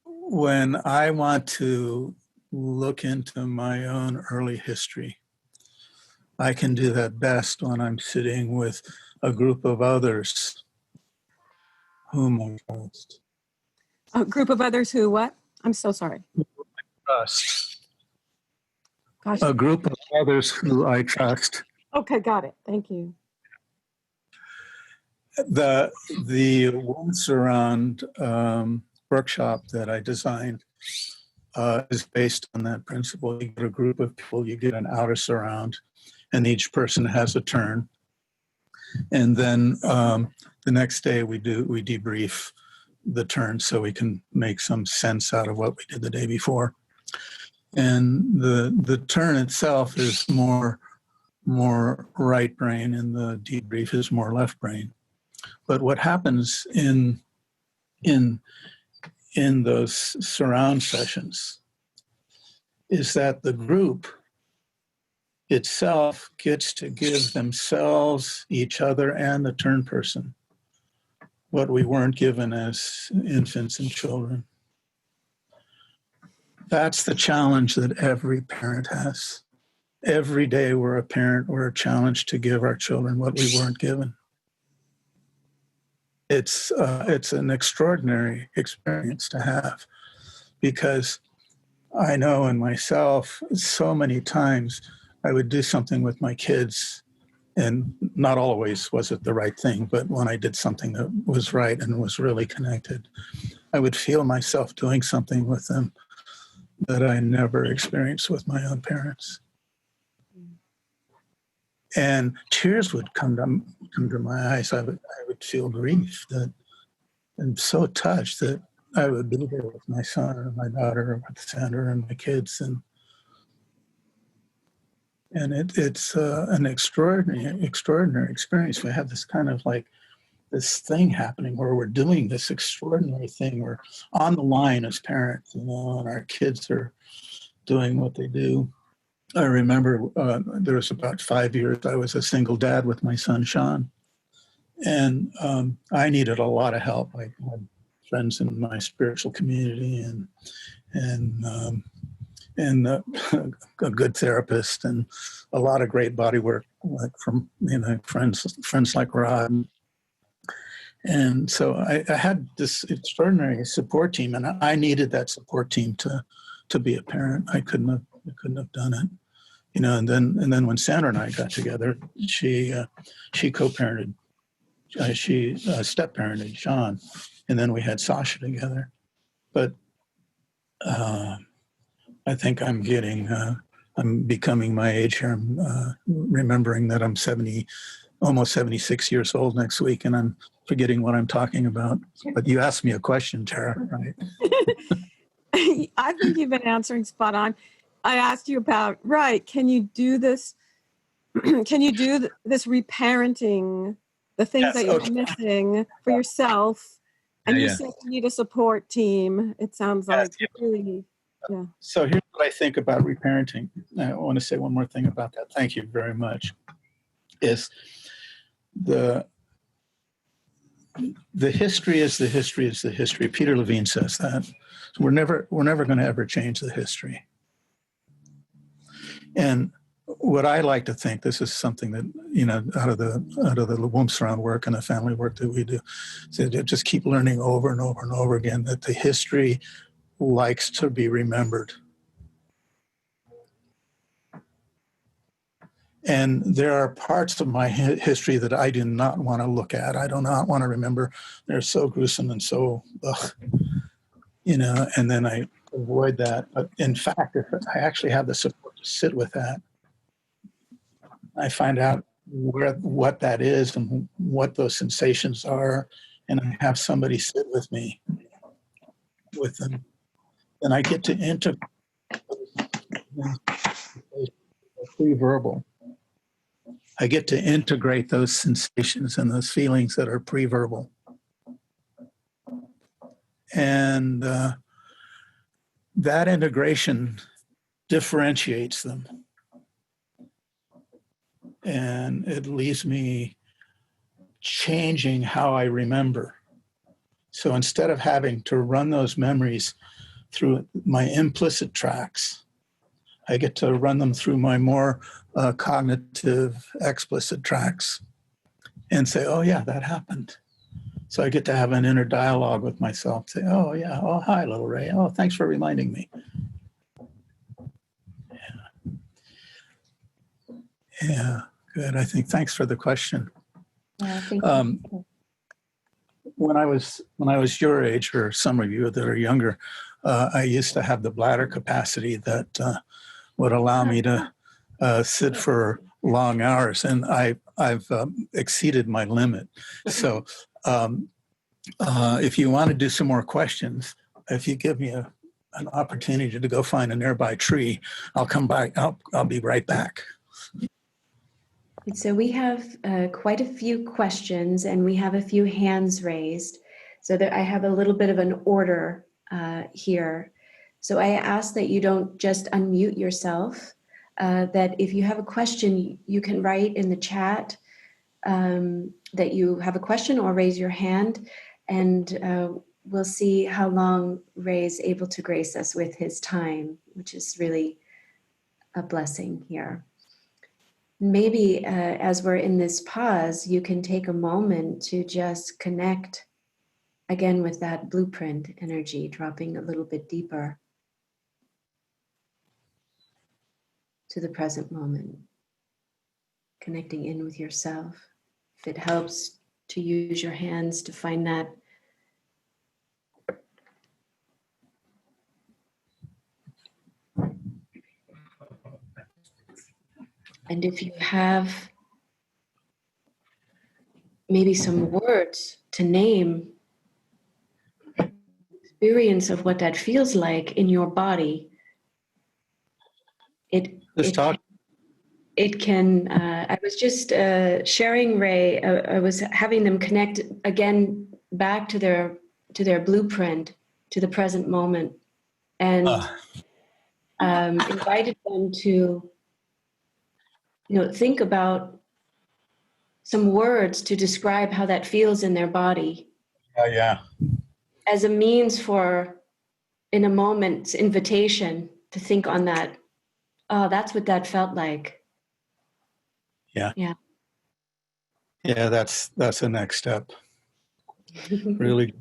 Speaker 2: When I want to look into my own early history, I can do that best when I'm sitting with a group of others whom I trust.
Speaker 4: A group of others who what? I'm so sorry.
Speaker 2: Trust.
Speaker 4: Gosh.
Speaker 2: A group of others who I trust.
Speaker 4: Okay, got it. Thank you.
Speaker 2: The Womb Surround workshop that I designed is based on that principle. You get a group of people, you get an outer surround, and each person has a turn. And then the next day we debrief the turn so we can make some sense out of what we did the day before. And the turn itself is more right brain, and the debrief is more left brain. But what happens in those surround sessions is that the group itself gets to give themselves, each other, and the turn person what we weren't given as infants and children. That's the challenge that every parent has. Every day we're a parent, we're challenged to give our children what we weren't given. It's an extraordinary experience to have, because I know in myself so many times I would do something with my kids, and not always was it the right thing, but when I did something that was right and was really connected, I would feel myself doing something with them that I never experienced with my own parents. And tears would come to my eyes. I would feel grief, that I'm so touched that I would be there with my son or my daughter or with Sandra and my kids, and it's an extraordinary experience. We have this kind of like this thing happening where we're doing this extraordinary thing. We're on the line as parents, and our kids are doing what they do. I remember there was about 5 years I was a single dad with my son Sean, and I needed a lot of help. I had friends in my spiritual community and a good therapist and a lot of great body work, like from friends like Rod. And so I had this extraordinary support team, and I needed that support team to be a parent. I couldn't have done it, And then when Sandra and I got together, she co-parented, she step-parented Sean, and then we had Sasha together. But I think I'm becoming my age here. I'm remembering that I'm almost 76 years old next week, and I'm forgetting what I'm talking about. But you asked me a question, Tara, right?
Speaker 4: I think you've been answering spot on. I asked you about, can you do this? Can you do this reparenting, the things that you're missing for yourself? And you said you need a support team. It sounds like really. Yeah.
Speaker 2: So here's what I think about reparenting. I want to say one more thing about that. Thank you very much. Is the history is the history is the history. Peter Levine says that. So we're never going to ever change the history. And what I like to think, this is something that, out of the womb surround work and the family work that we do, so just keep learning over and over and over again that the history likes to be remembered. And there are parts of my history that I do not want to look at. I do not want to remember. They're so gruesome and so, and then I avoid that. But in fact, if I actually have the support to sit with that, I find out what that is and what those sensations are, and I have somebody sit with me with them. And I get to integrate pre-verbal. I get to integrate those sensations and those feelings that are pre-verbal. And that integration differentiates them. And it leaves me changing how I remember. So instead of having to run those memories through my implicit tracks, I get to run them through my more cognitive explicit tracks and say, oh yeah, that happened. So I get to have an inner dialogue with myself, say, oh yeah, oh hi little Ray, oh thanks for reminding me. Yeah, good. I think thanks for the question.
Speaker 1: Yeah, thank you.
Speaker 2: When I was your age, or some of you that are younger, I used to have the bladder capacity that would allow me to sit for long hours, and I've exceeded my limit. So if you want to do some more questions, if you give me an opportunity to go find a nearby tree, I'll come back. I'll be right back.
Speaker 1: So we have quite a few questions, and we have a few hands raised. So I have a little bit of an order here. So I ask that you don't just unmute yourself, that if you have a question, you can write in the chat that you have a question or raise your hand, and we'll see how long Ray is able to grace us with his time, which is really a blessing here. Maybe as we're in this pause, you can take a moment to just connect again with that blueprint energy, dropping a little bit deeper to the present moment, connecting in with yourself. If it helps to use your hands to find that. And if you have maybe some words to name experience of what that feels like in your body, it can, I was just sharing, Ray, I was having them connect again back to their blueprint, to the present moment, and invited them to, think about some words to describe how that feels in their body.
Speaker 2: Yeah.
Speaker 1: As a means for, in a moment's invitation, to think on that. Oh, that's what that felt like.
Speaker 2: Yeah.
Speaker 1: Yeah.
Speaker 2: Yeah, that's the next step. Really.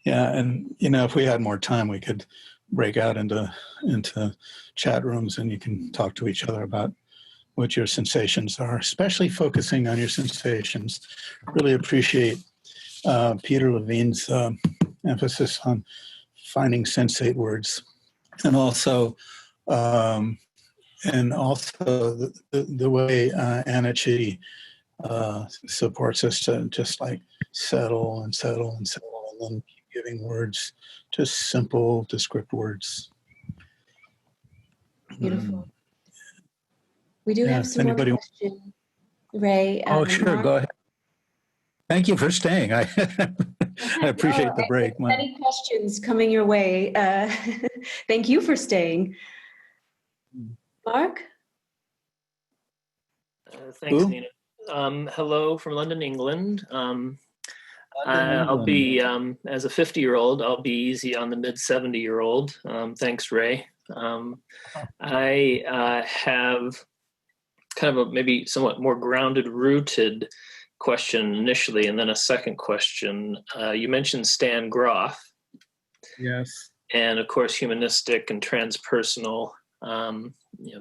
Speaker 2: Yeah, and if we had more time, we could break out into chat rooms, and you can talk to each other about what your sensations are, especially focusing on your sensations. Really appreciate Peter Levine's emphasis on finding sensate words, and also the way Anna Chitty supports us to just like settle and settle and settle, and then keep giving words, just simple, descript words.
Speaker 1: Beautiful. We do have some more questions, Ray.
Speaker 2: Oh, sure,
Speaker 1: Mark?
Speaker 2: go ahead. Thank you for staying. I appreciate the break.
Speaker 1: Many questions coming your way. Thank you for staying. Mark?
Speaker 5: Thanks, Nina. Hello from London, England. I'll be, as a 50-year-old, I'll be easy on the mid-70-year-old. Thanks, Ray. I have kind of a maybe somewhat more grounded, rooted question initially, and then a second question. You mentioned Stan Groff.
Speaker 2: Yes.
Speaker 5: And of course, humanistic and transpersonal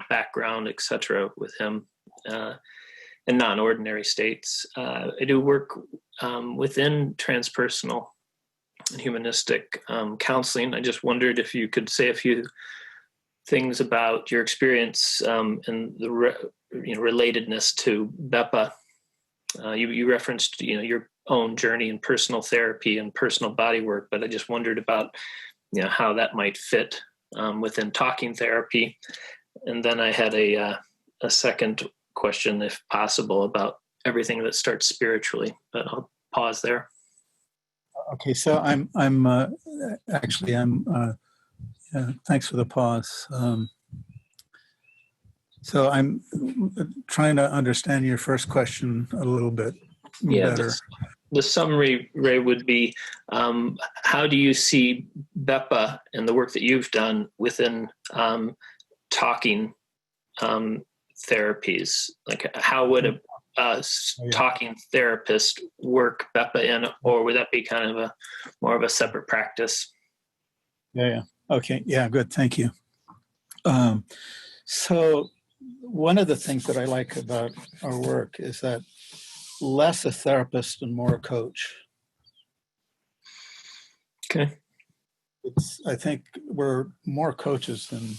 Speaker 5: background, etc. with him. In non-ordinary states. I do work within transpersonal and humanistic counseling. I just wondered if you could say a few things about your experience and the relatedness to BEPA. You referenced your own journey in personal therapy and personal body work, but I just wondered about how that might fit within talking therapy. And then I had a second question, if possible, about everything that starts spiritually, but I'll pause there.
Speaker 2: Okay, so I'm thanks for the pause. So I'm trying to understand your first question a little bit better.
Speaker 5: The summary, Ray, would be how do you see BEPA and the work that you've done within talking therapies? Like, how would a talking therapist work BEPA in, or would that be kind of more of a separate practice?
Speaker 2: Yeah. Okay. Yeah. Good. Thank you. So one of the things that I like about our work is that less a therapist and more a coach.
Speaker 5: Okay.
Speaker 2: I think we're more coaches than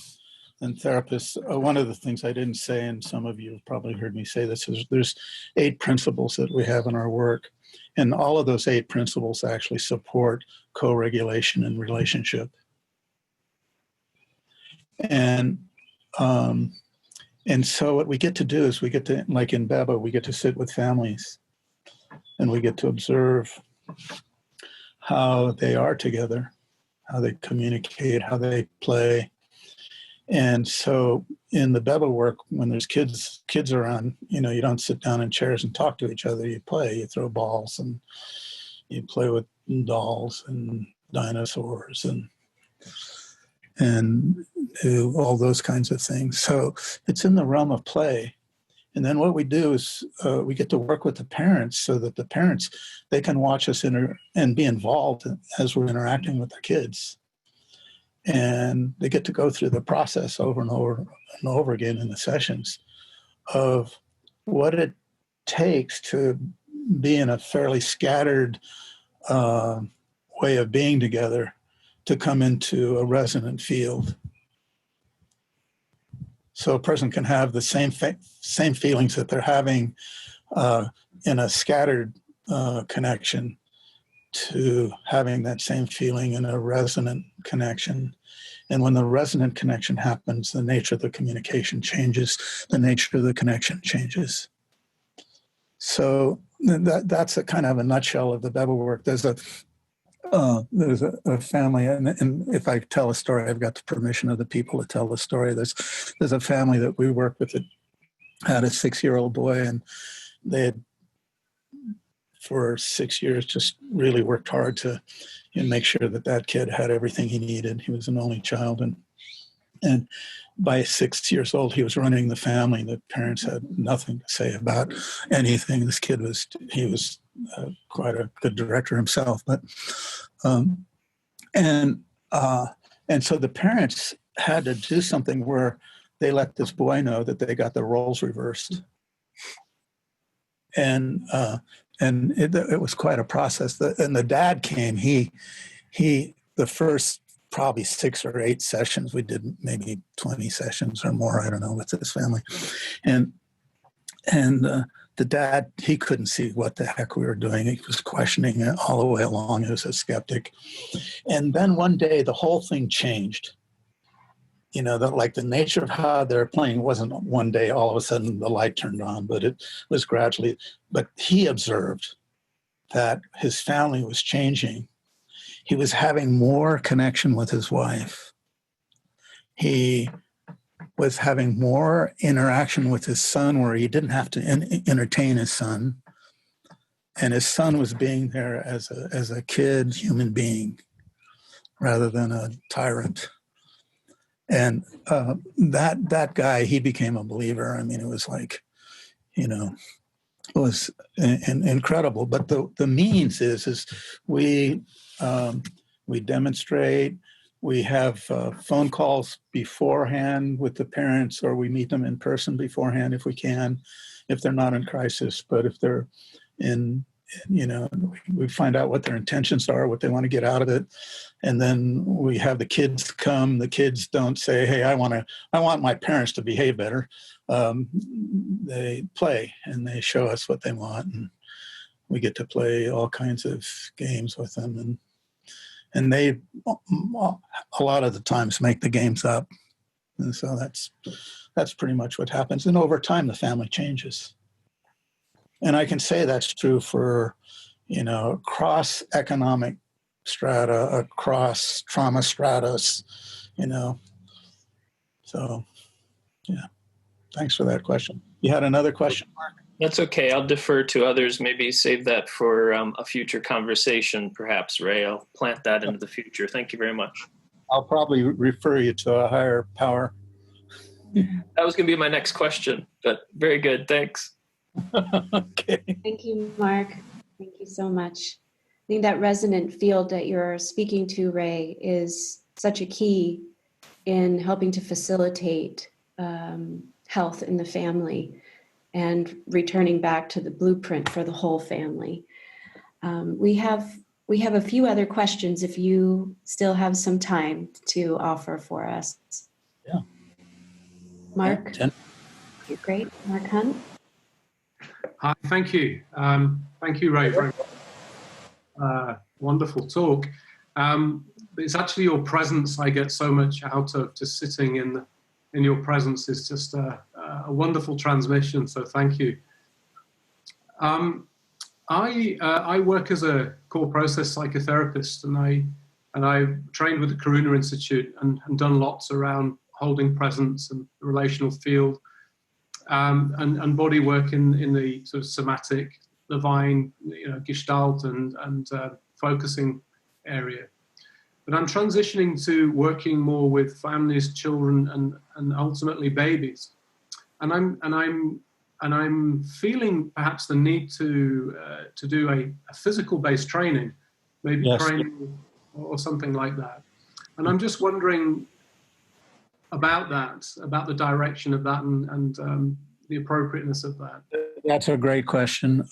Speaker 2: therapists. One of the things I didn't say, and some of you have probably heard me say this, is there's 8 principles that we have in our work. And all of those 8 principles actually support co-regulation and relationship. And so what we get to do is we get to, like in BEPA, we get to sit with families and we get to observe how they are together, how they communicate, how they play. And so in the Bevel work, when there's kids around, you know, you don't sit down in chairs and talk to each other. You play, you throw balls, and you play with dolls and dinosaurs and do all those kinds of things. So it's in the realm of play. And then what we do is we get to work with the parents so that the parents, they can watch us and be involved as we're interacting with their kids. And they get to go through the process over and over and over again in the sessions of what it takes to be in a fairly scattered way of being together to come into a resonant field. So a person can have the same feelings that they're having in a scattered connection to having that same feeling in a resonant connection. And when the resonant connection happens, the nature of the communication changes, the nature of the connection changes. So that's a kind of a nutshell of the Bevel work. There's a family, and if I tell a story, I've got the permission of the people to tell the story. There's a family that we work with that had a 6-year-old boy, and they had, for 6 years, just really worked hard to make sure that kid had everything he needed. He was an only child, and by 6 years old, he was running the family. The parents had nothing to say about anything. This kid was quite a good director himself, but and so the parents had to do something where they let this boy know that they got the roles reversed, and it was quite a process. And the dad came. He the first probably 6 or 8 sessions, we did maybe 20 sessions or more, I don't know, with this family, and the dad, he couldn't see what the heck we were doing. He was questioning it all the way along. He was a skeptic. And then one day, the whole thing changed. You know, the nature of how they're playing wasn't one day, all of a sudden, the light turned on, but it was gradually. But he observed that his family was changing. He was having more connection with his wife. He was having more interaction with his son where he didn't have to entertain his son. And his son was being there as a kid, human being, rather than a tyrant. And that guy, he became a believer. I mean, it was like, you know, it was incredible. But the means is we demonstrate. We have phone calls beforehand with the parents, or we meet them in person beforehand if we can, if they're not in crisis. But if they're in, you know, we find out what their intentions are, what they want to get out of it. And then we have the kids come. The kids don't say, hey, I want my parents to behave better. They play and they show us what they want. And we get to play all kinds of games with them. And they, a lot of the times, make the games up. And so that's pretty much what happens. And over time, the family changes. And I can say that's true for, you know, across economic strata, across trauma stratus, you know. So, yeah. Thanks for that question. You had another question, Mark?
Speaker 5: That's okay. I'll defer to others. Maybe save that for a future conversation, perhaps, Ray. I'll plant that into the future. Thank you very much.
Speaker 2: I'll probably refer you to a higher power.
Speaker 5: That was going to be my next question, but very good. Thanks.
Speaker 2: Okay.
Speaker 1: Thank you, Mark. Thank you so much. I think that resonant field that you're speaking to, Ray, is such a key in helping to facilitate health in the family and returning back to the blueprint for the whole family. We have a few other questions if you still have some time to offer for us.
Speaker 2: Yeah.
Speaker 1: Mark?
Speaker 2: Yeah,
Speaker 1: Great. Mark Hunt?
Speaker 6: Hi, thank you. Thank you, Ray, for a wonderful talk. It's actually your presence I get so much out of. Just sitting in your presence is just a wonderful transmission, so thank you. I work as a core process psychotherapist, and I trained with the Karuna Institute and done lots around holding presence and the relational field, and body work in the sort of somatic, divine, Gestalt and focusing area. But I'm transitioning to working more with families, children, and ultimately babies. And I'm feeling perhaps the need to do a physical-based training, maybe
Speaker 2: Yes.
Speaker 6: training or something like that. And I'm just wondering about that, about the direction of that, and the appropriateness of that.
Speaker 2: That's a great question.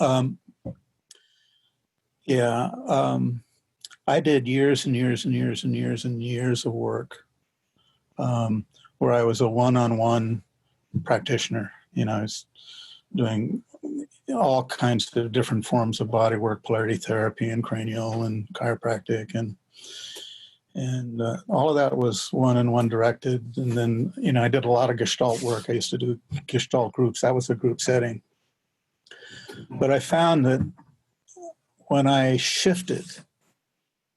Speaker 2: I did years and years and years and years and years of work where I was a one-on-one practitioner. I was doing all kinds of different forms of body work, polarity therapy and cranial and chiropractic, and all of that was one-on-one directed. And then, I did a lot of Gestalt work. I used to do Gestalt groups. That was a group setting. But I found that when I shifted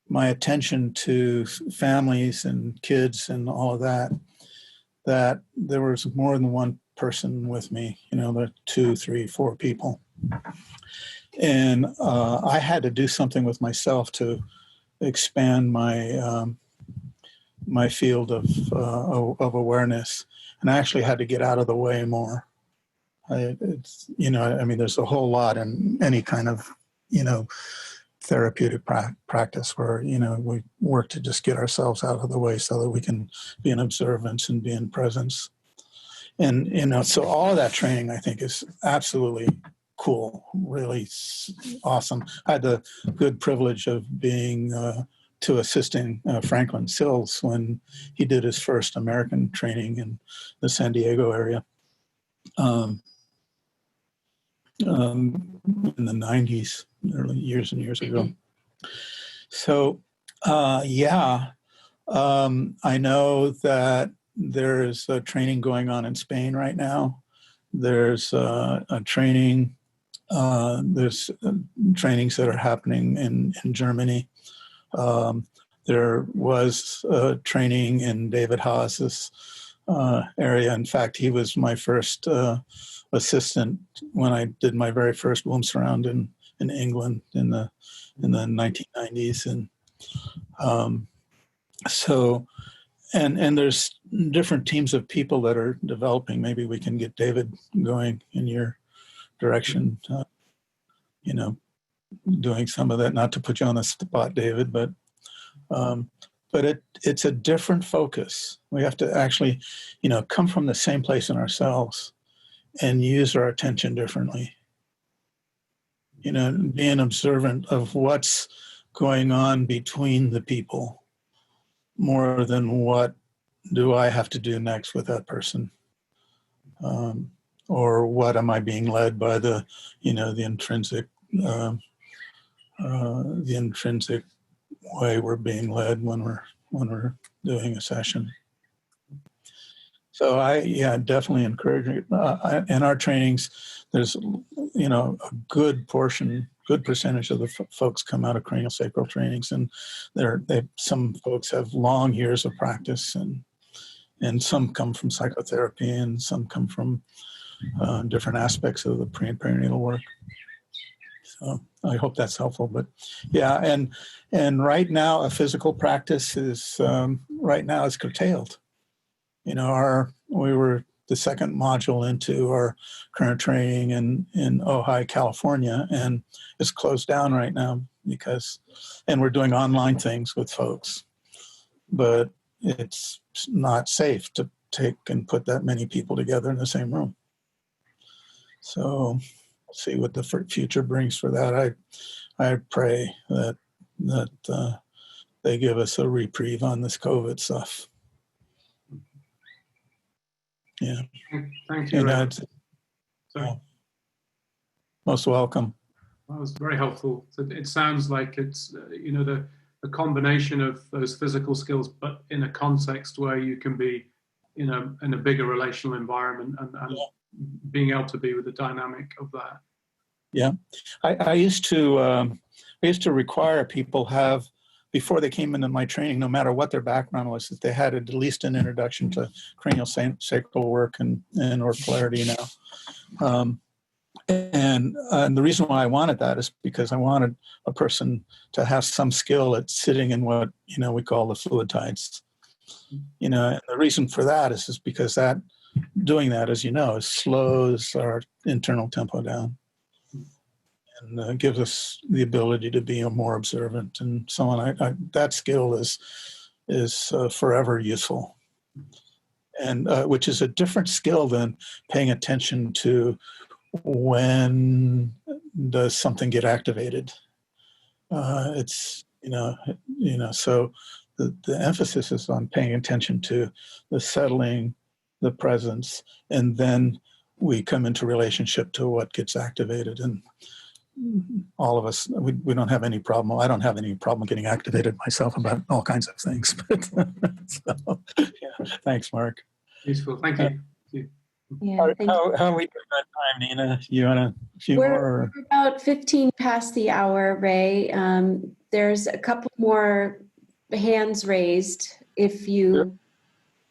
Speaker 2: my attention to families and kids and all of that, that there was more than one person with me, the 2, 3, 4 people. And I had to do something with myself to expand my my field of awareness. And I actually had to get out of the way more. There's a whole lot in any kind of, therapeutic practice where, we work to just get ourselves out of the way so that we can be in observance and be in presence. And, so all of that training, I think, is absolutely cool, really awesome. I had the good privilege of being to assisting Franklin Sills when he did his first American training in the San Diego area in the 90s, early years and years ago. So, I know that there's a training going on in Spain right now. There's a training, there's trainings that are happening in Germany. There was a training in David Haas's area. In fact, he was my first assistant when I did my very first womb surround in England in the 1990s. And and there's different teams of people that are developing. Maybe we can get David going in your direction, doing some of that, not to put you on the spot, David, but it's a different focus. We have to actually, come from the same place in ourselves and use our attention differently. Being observant of what's going on between the people more than what do I have to do next with that person. Or what am I being led by the intrinsic way we're being led when we're doing a session. So I definitely encourage it. In our trainings, there's a good percentage of the folks come out of craniosacral trainings, and some folks have long years of practice, and some come from psychotherapy, and some come from different aspects of the pre and perinatal work. So I hope that's helpful. But and right now a physical practice is right now is curtailed. We were the second module into our current training in Ojai, California, and it's closed down right now and we're doing online things with folks, but it's not safe to take and put that many people together in the same room. So we'll see what the future brings for that. I pray that they give us a reprieve on this COVID stuff. Yeah.
Speaker 6: Thank you.
Speaker 2: Most welcome.
Speaker 6: That was very helpful. It sounds like it's the combination of those physical skills, but in a context where you can be in a bigger relational environment and being able to be with the dynamic of that.
Speaker 2: Yeah, I used to require people have before they came into my training, no matter what their background was, that they had at least an introduction to cranial sacral work and or polarity now. And the reason why I wanted that is because I wanted a person to have some skill at sitting in what, we call the fluid tides. And the reason for that is because doing that, as you know, slows our internal tempo down and gives us the ability to be more observant and so on. That skill is forever useful, and which is a different skill than paying attention to when does something get activated. It's so the emphasis is on paying attention to the settling, the presence, and then we come into relationship to what gets activated. And all of us, we don't have any problem. I don't have any problem getting activated myself about all kinds of things. But yeah. Thanks, Mark.
Speaker 6: Useful. Thank you.
Speaker 1: Yeah,
Speaker 2: how are we doing that time, Nina? You want a few more? Or?
Speaker 1: We're about 15 past the hour, Ray. There's a couple more hands raised if you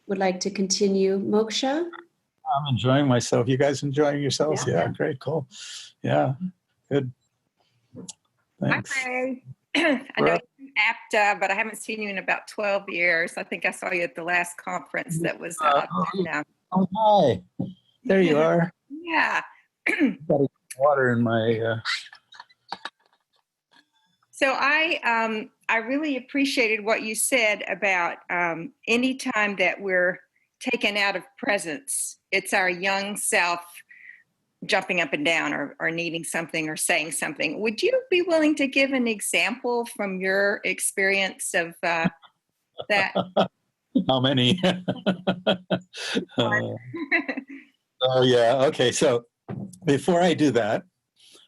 Speaker 1: would like to continue. Moksha?
Speaker 2: I'm enjoying myself. You guys enjoying yourselves? Yeah, great, cool. Yeah, good. Thanks.
Speaker 7: Hi, Ray. I know you're from APTA, but I haven't seen you in about 12 years. I think I saw you at the last conference that was now.
Speaker 2: Oh, hi. There you are.
Speaker 7: Yeah.
Speaker 2: Got water in my...
Speaker 7: So I really appreciated what you said about any time that we're taken out of presence, it's our young self jumping up and down or needing something or saying something. Would you be willing to give an example from your experience of that?
Speaker 2: How many? Oh, yeah. Okay. So before I do that,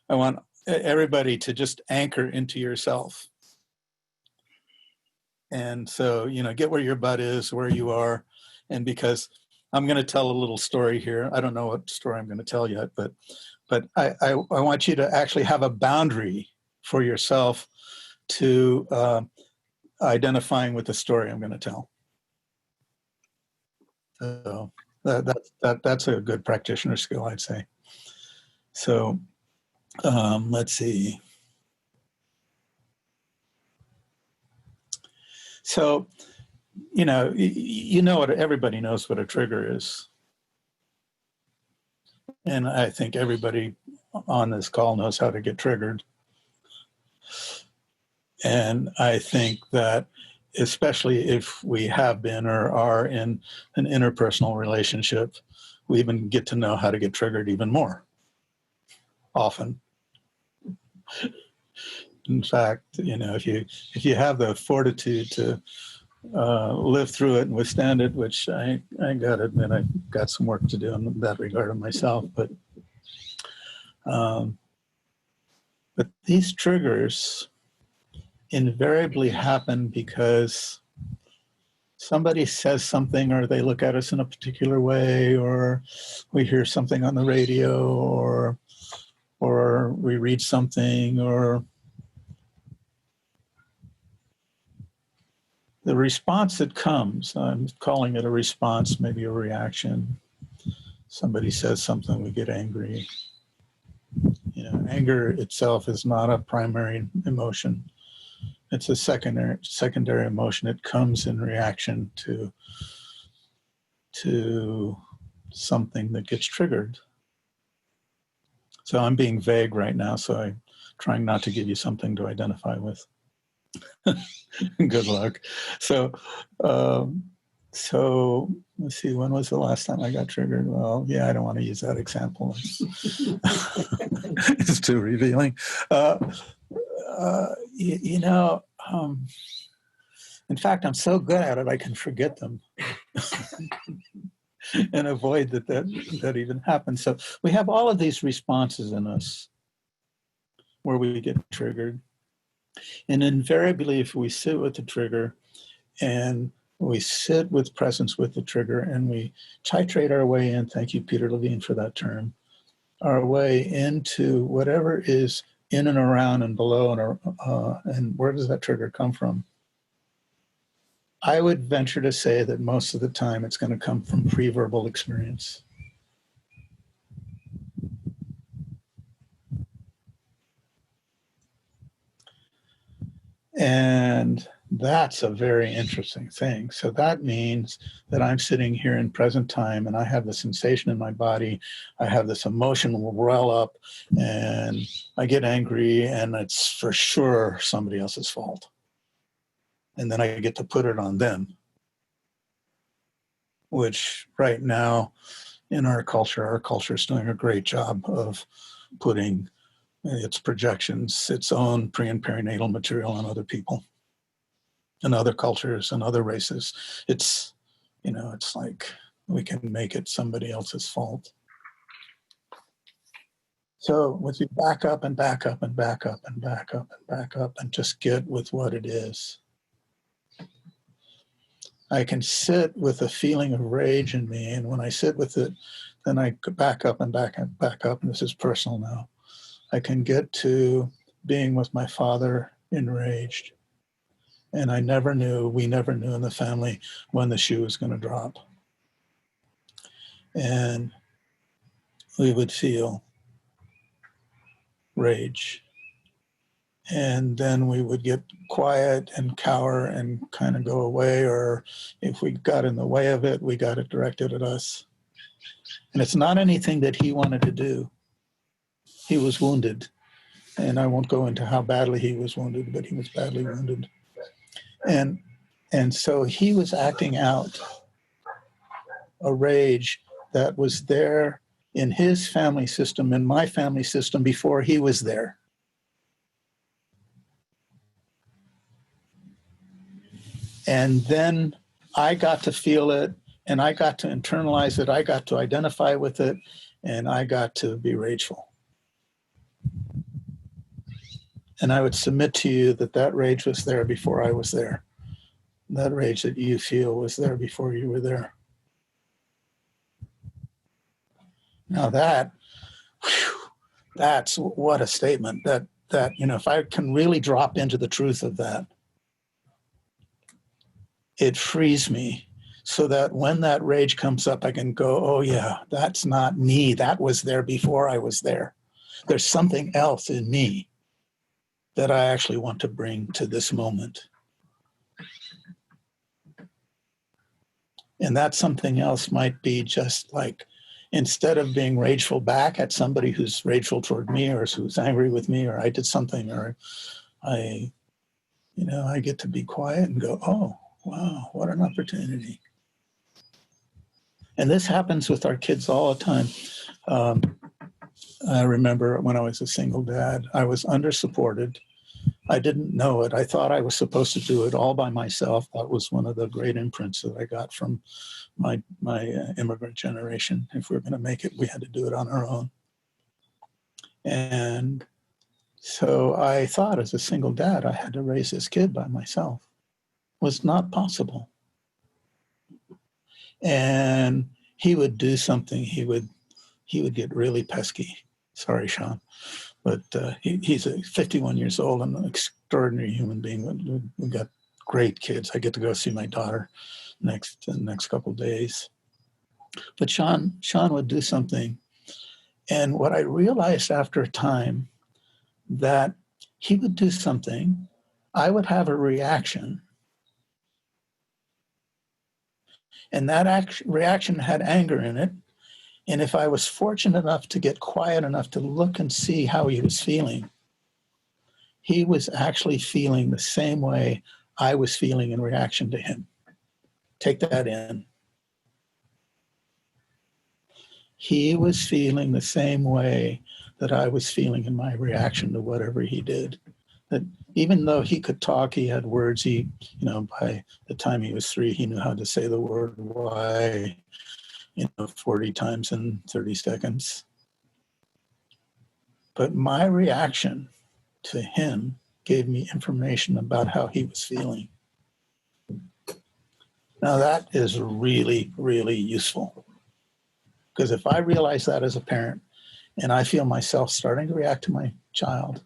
Speaker 2: I want everybody to just anchor into yourself. And so, get where your butt is, where you are. And because I'm going to tell a little story here. I don't know what story I'm going to tell yet, but I want you to actually have a boundary for yourself to identifying with the story I'm going to tell. So that's a good practitioner skill, I'd say. So let's see. So, what everybody knows what a trigger is. And I think everybody on this call knows how to get triggered. And I think that especially if we have been or are in an interpersonal relationship, we even get to know how to get triggered even more often. In fact, if you have the fortitude to live through it and withstand it, which I got to admit, I got some work to do in that regard of myself. But these triggers invariably happen because somebody says something, or they look at us in a particular way, or we hear something on the radio, or we read something, or the response that comes, I'm calling it a response, maybe a reaction. Somebody says something, we get angry. Anger itself is not a primary emotion. It's a secondary emotion. It comes in reaction to something that gets triggered. So I'm being vague right now, so I'm trying not to give you something to identify with. Good luck. So let's see, when was the last time I got triggered? Well, yeah, I don't want to use that example. It's too revealing. In fact, I'm so good at it, I can forget them and avoid that even happens. So we have all of these responses in us where we get triggered. And invariably, if we sit with the trigger and we sit with presence with the trigger and we titrate our way in, thank you, Peter Levine, for that term, our way into whatever is in and around and below, and where does that trigger come from? I would venture to say that most of the time it's going to come from pre-verbal experience. And that's a very interesting thing. So that means that I'm sitting here in present time and I have the sensation in my body. I have this emotion will well up and I get angry and it's for sure somebody else's fault. And then I get to put it on them, which right now in our culture is doing a great job of putting its projections, its own pre and perinatal material on other people and other cultures and other races. It's, you know, it's like we can make it somebody else's fault. So if you back up and back up and back up and back up and back up and just get with what it is, I can sit with a feeling of rage in me. And when I sit with it, then I back up and back and back up. And this is personal now. I can get to being with my father enraged. And we never knew in the family when the shoe was going to drop. And we would feel rage. And then we would get quiet and cower and kind of go away. Or if we got in the way of it, we got it directed at us. And it's not anything that he wanted to do. He was wounded. And I won't go into how badly he was wounded, but he was badly wounded. And so he was acting out a rage that was there in his family system, in my family system, before he was there. And then I got to feel it, and I got to internalize it, I got to identify with it, and I got to be rageful. And I would submit to you that that rage was there before I was there. That rage that you feel was there before you were there. Now that's what a statement. That you know, if I can really drop into the truth of that, it frees me so that when that rage comes up, I can go, oh yeah, that's not me. That was there before I was there. There's something else in me that I actually want to bring to this moment. And that something else might be just like, instead of being rageful back at somebody who's rageful toward me or who's angry with me or I did something or I get to be quiet and go, oh, wow, what an opportunity. And this happens with our kids all the time. I remember when I was a single dad, I was under-supported. I didn't know it. I thought I was supposed to do it all by myself. That was one of the great imprints that I got from my immigrant generation. If we were going to make it, we had to do it on our own. And so I thought as a single dad, I had to raise this kid by myself. It was not possible. And he would do something. He would get really pesky. Sorry, Sean. But he's 51 years old and an extraordinary human being. We've got great kids. I get to go see my daughter in the next couple of days. But Sean would do something. And what I realized after a time, that he would do something, I would have a reaction. And that reaction had anger in it. And if I was fortunate enough to get quiet enough to look and see how he was feeling, he was actually feeling the same way I was feeling in reaction to him. Take that in. He was feeling the same way that I was feeling in my reaction to whatever he did. That even though he could talk, he had words, by the time he was 3, he knew how to say the word why, 40 times in 30 seconds. But my reaction to him gave me information about how he was feeling. Now that is really, really useful. Because if I realize that as a parent and I feel myself starting to react to my child,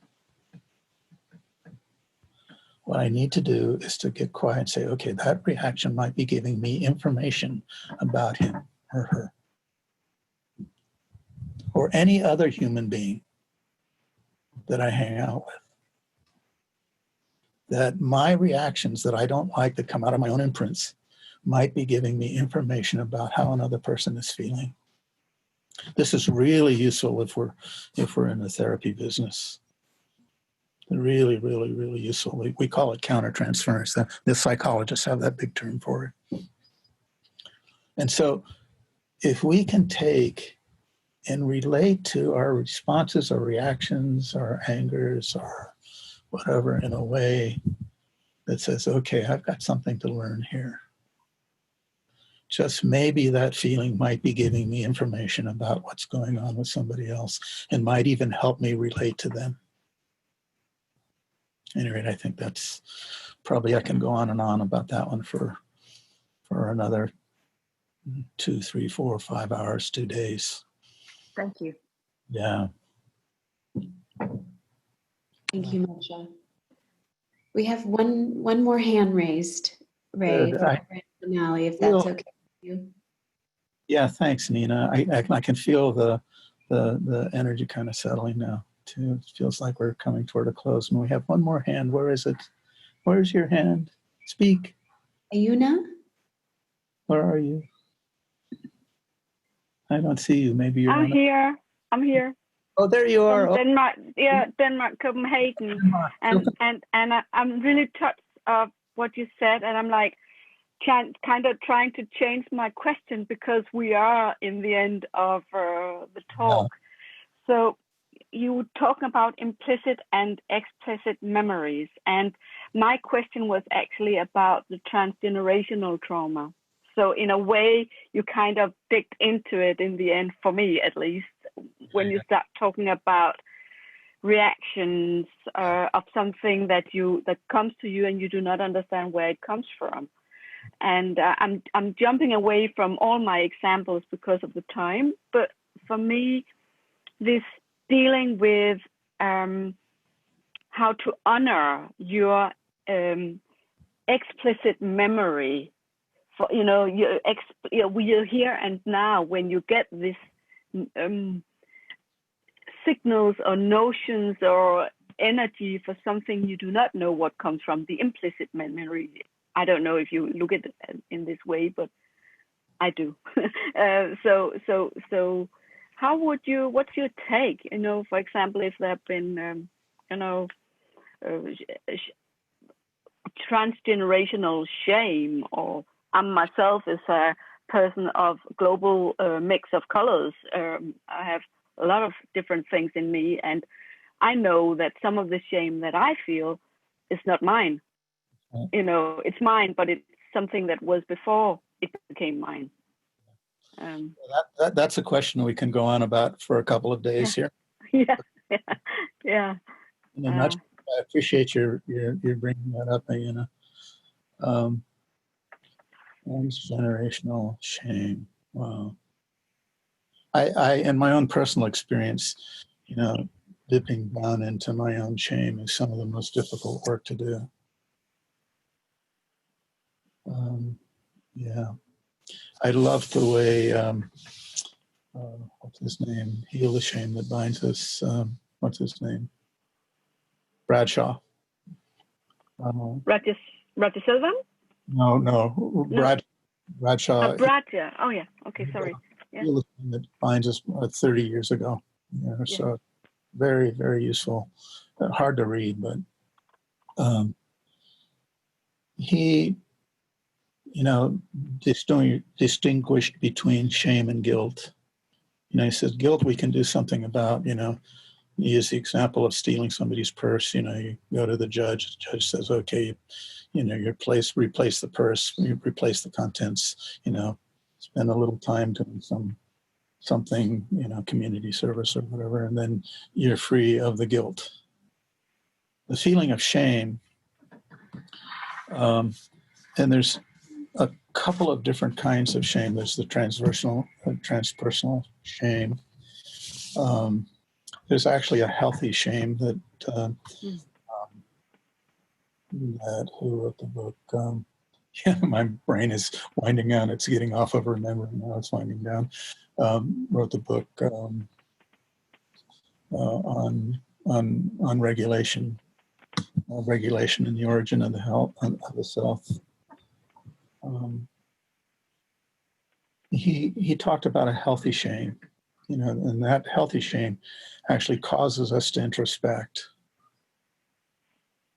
Speaker 2: What I need to do is to get quiet and say, okay, that reaction might be giving me information about him or her or any other human being that I hang out with. That my reactions that I don't like that come out of my own imprints might be giving me information about how another person is feeling. This is really useful if we're in the therapy business. Really, really, really useful. We call it countertransference. The psychologists have that big term for it. And so if we can take and relate to our responses, our reactions, our angers, our whatever in a way that says, okay, I've got something to learn here. Just maybe that feeling might be giving me information about what's going on with somebody else and might even help me relate to them. At any rate, I think that's probably, I can go on and on about that one for another 2, 3, 4, 5 hours, 2 days.
Speaker 7: Thank you.
Speaker 2: Yeah.
Speaker 1: Thank you, Moksha. We have one more hand raised, Ray,
Speaker 2: Good.
Speaker 1: for our grand finale, if that's okay with you.
Speaker 2: Yeah, thanks, Nina. I can feel the energy kind of settling now, too. It feels like we're coming toward a close. And we have one more hand. Where is it? Where's your hand? Speak.
Speaker 1: Ayuna?
Speaker 2: Where are you? I don't see you. Maybe you're
Speaker 8: I'm here. I'm here.
Speaker 2: Oh, there you are.
Speaker 8: From Denmark, Denmark, Copenhagen. And I'm really touched of what you said, and I'm like kind of trying to change my question because we are in the end of the talk. Yeah. So you were talking about implicit and explicit memories, and my question was actually about the transgenerational trauma. So in a way, you kind of digged into it in the end, for me at least, when you start talking about reactions of something that comes to you and you do not understand where it comes from. And I'm jumping away from all my examples because of the time, but for me, this dealing with how to honor your explicit memory. For, you're here and now, when you get this signals or notions or energy for something you do not know what comes from, the implicit memory. I don't know if you look at it in this way, but I do. So how would you, what's your take? For example, if there have been, transgenerational shame, or I'm myself as a person of global mix of colors. I have a lot of different things in me, and I know that some of the shame that I feel is not mine. It's mine, but it's something that was before it became mine.
Speaker 2: That's a question we can go on about for a couple of days here.
Speaker 8: Yeah.
Speaker 2: I appreciate your bringing that up, Ayuna. Transgenerational shame. Wow. I, in my own personal experience, dipping down into my own shame is some of the most difficult work to do. Yeah. I love the way, what's his name? Heal the Shame That Binds Us. What's his name? Bradshaw.
Speaker 8: Ratisilvan?
Speaker 2: No. Bradshaw.
Speaker 8: Bradshaw. Oh, yeah. Okay, sorry. Yeah.
Speaker 2: Heal the Shame That Binds Us 30 years ago. So very, very useful. Hard to read, but he, distinguished between shame and guilt. He says, guilt we can do something about, use the example of stealing somebody's purse. You go to the judge says, okay, you replace the purse, you replace the contents, spend a little time doing something, community service or whatever, and then you're free of the guilt. The feeling of shame, and there's a couple of different kinds of shame. There's the transpersonal shame. There's actually a healthy shame that who wrote the book? Yeah, my brain is winding down. It's getting off of remembering now. It's winding down. Wrote the book on regulation, regulation and the origin of the health of the self. He talked about a healthy shame, and that healthy shame actually causes us to introspect,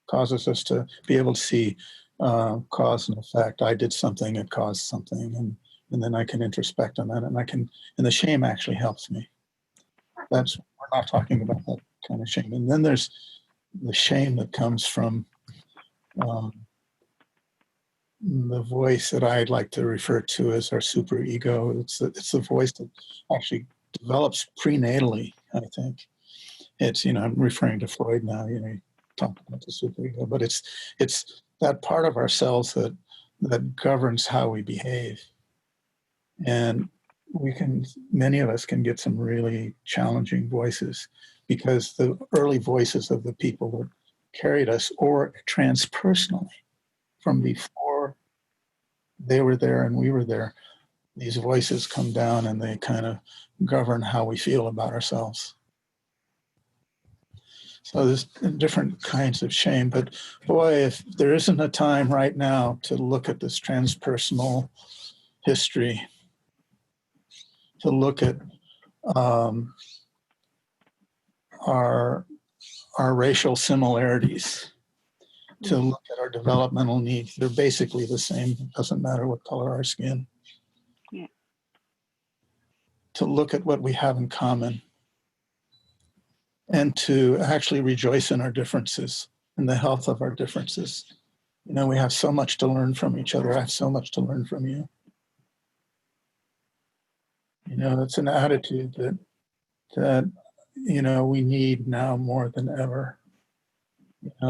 Speaker 2: causes us to be able to see cause and effect. I did something, it caused something, and then I can introspect on that, and the shame actually helps me. We're not talking about that kind of shame. And then there's the shame that comes from the voice that I'd like to refer to as our superego. It's the voice that actually develops prenatally, I think. It's, I'm referring to Freud now, talking about the superego, but it's that part of ourselves that governs how we behave. And many of us can get some really challenging voices because the early voices of the people that carried us, or transpersonally from before they were there and we were there, these voices come down and they kind of govern how we feel about ourselves. So there's different kinds of shame, but boy, if there isn't a time right now to look at this transpersonal history, to look at our racial similarities, to look at our developmental needs. They're basically the same. It doesn't matter what color our skin.
Speaker 8: Yeah.
Speaker 2: To look at what we have in common and to actually rejoice in our differences and the health of our differences. We have so much to learn from each other. I have so much to learn from you. It's an attitude that we need now more than ever.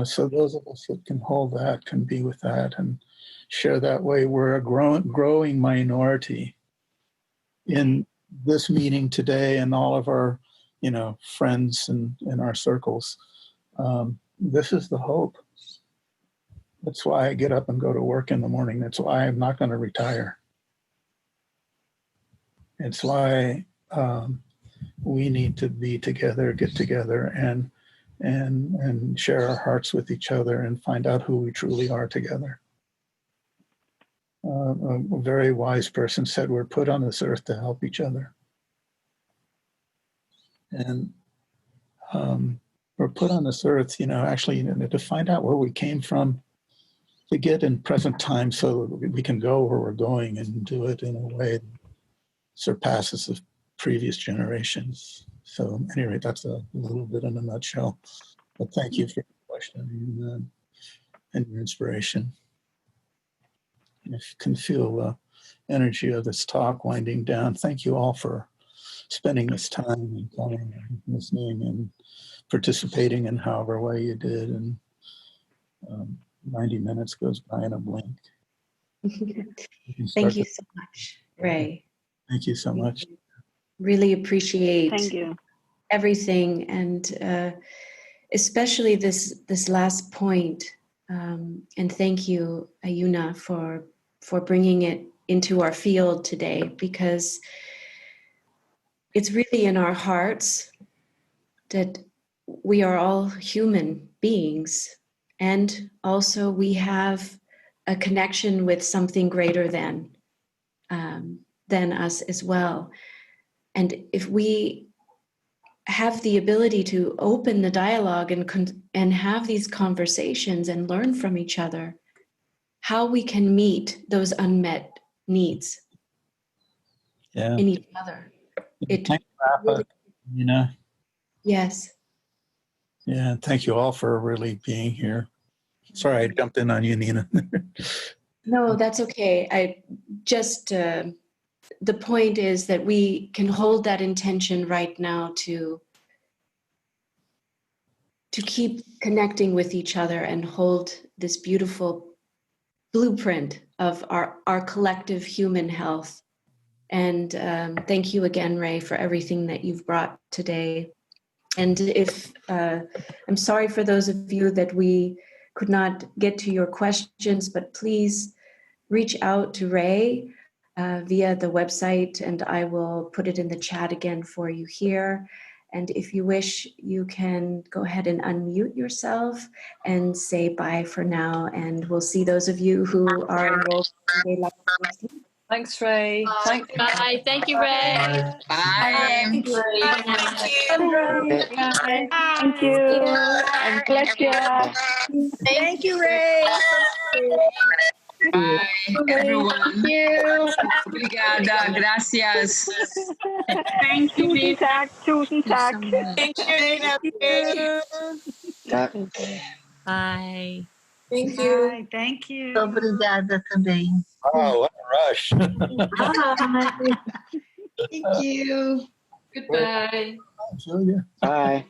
Speaker 2: So those of us that can hold that, can be with that and share that way. We're a growing minority in this meeting today and all of our, friends and in our circles. This is the hope. That's why I get up and go to work in the morning. That's why I'm not going to retire. It's why we need to be together, get together, and share our hearts with each other and find out who we truly are together. A very wise person said, we're put on this earth to help each other. And we're put on this earth, actually to find out where we came from, to get in present time so we can go where we're going and do it in a way that surpasses the previous generations. So anyway, that's a little bit in a nutshell. But thank you for your question and your inspiration. And if you can feel the energy of this talk winding down, thank you all for spending this time and coming and listening and participating in however way you did. And 90 minutes goes by in a blink.
Speaker 1: Thank you so much, Ray.
Speaker 2: Thank you so much.
Speaker 1: Really appreciate
Speaker 8: Thank you.
Speaker 1: everything, and especially this last point. And thank you, Ayuna, for bringing it into our field today, because it's really in our hearts that we are all human beings, and also we have a connection with something greater than us as well. And if we have the ability to open the dialogue and have these conversations and learn from each other, how we can meet those unmet needs in each other. Yes.
Speaker 2: Yeah, thank you all for really being here. Sorry, I jumped in on you, Nina.
Speaker 1: No, that's okay. I just, the point is that we can hold that intention right now to keep connecting with each other and hold this beautiful blueprint of our collective human health. And thank you again, Ray, for everything that you've brought today. And if I'm sorry for those of you that we could not get to your questions, but please reach out to Ray via the website, and I will put it in the chat again for you here. And if you wish, you can go ahead and unmute yourself and say bye for now. And we'll see those of you who are enrolled in Day next week.
Speaker 9: Thanks, Ray. Thank you.
Speaker 10: Bye. Thank you, Ray.
Speaker 11: Bye.
Speaker 10: Thank you, Ray.
Speaker 8: Bye. Thank you. And pleasure.
Speaker 10: Thank you, Ray.
Speaker 11: Bye, everyone.
Speaker 10: Thank you.
Speaker 11: Obrigada. Gracias.
Speaker 10: Thank you,
Speaker 8: Tusen tak. Tusen tak.
Speaker 10: Thank you, Nina.
Speaker 12: Bye.
Speaker 10: Thank you.
Speaker 7: Bye. Thank you.
Speaker 12: Obrigada também.
Speaker 2: Oh, what a rush.
Speaker 10: Bye.
Speaker 7: Thank you.
Speaker 10: Goodbye.
Speaker 2: Julia.
Speaker 13: Bye.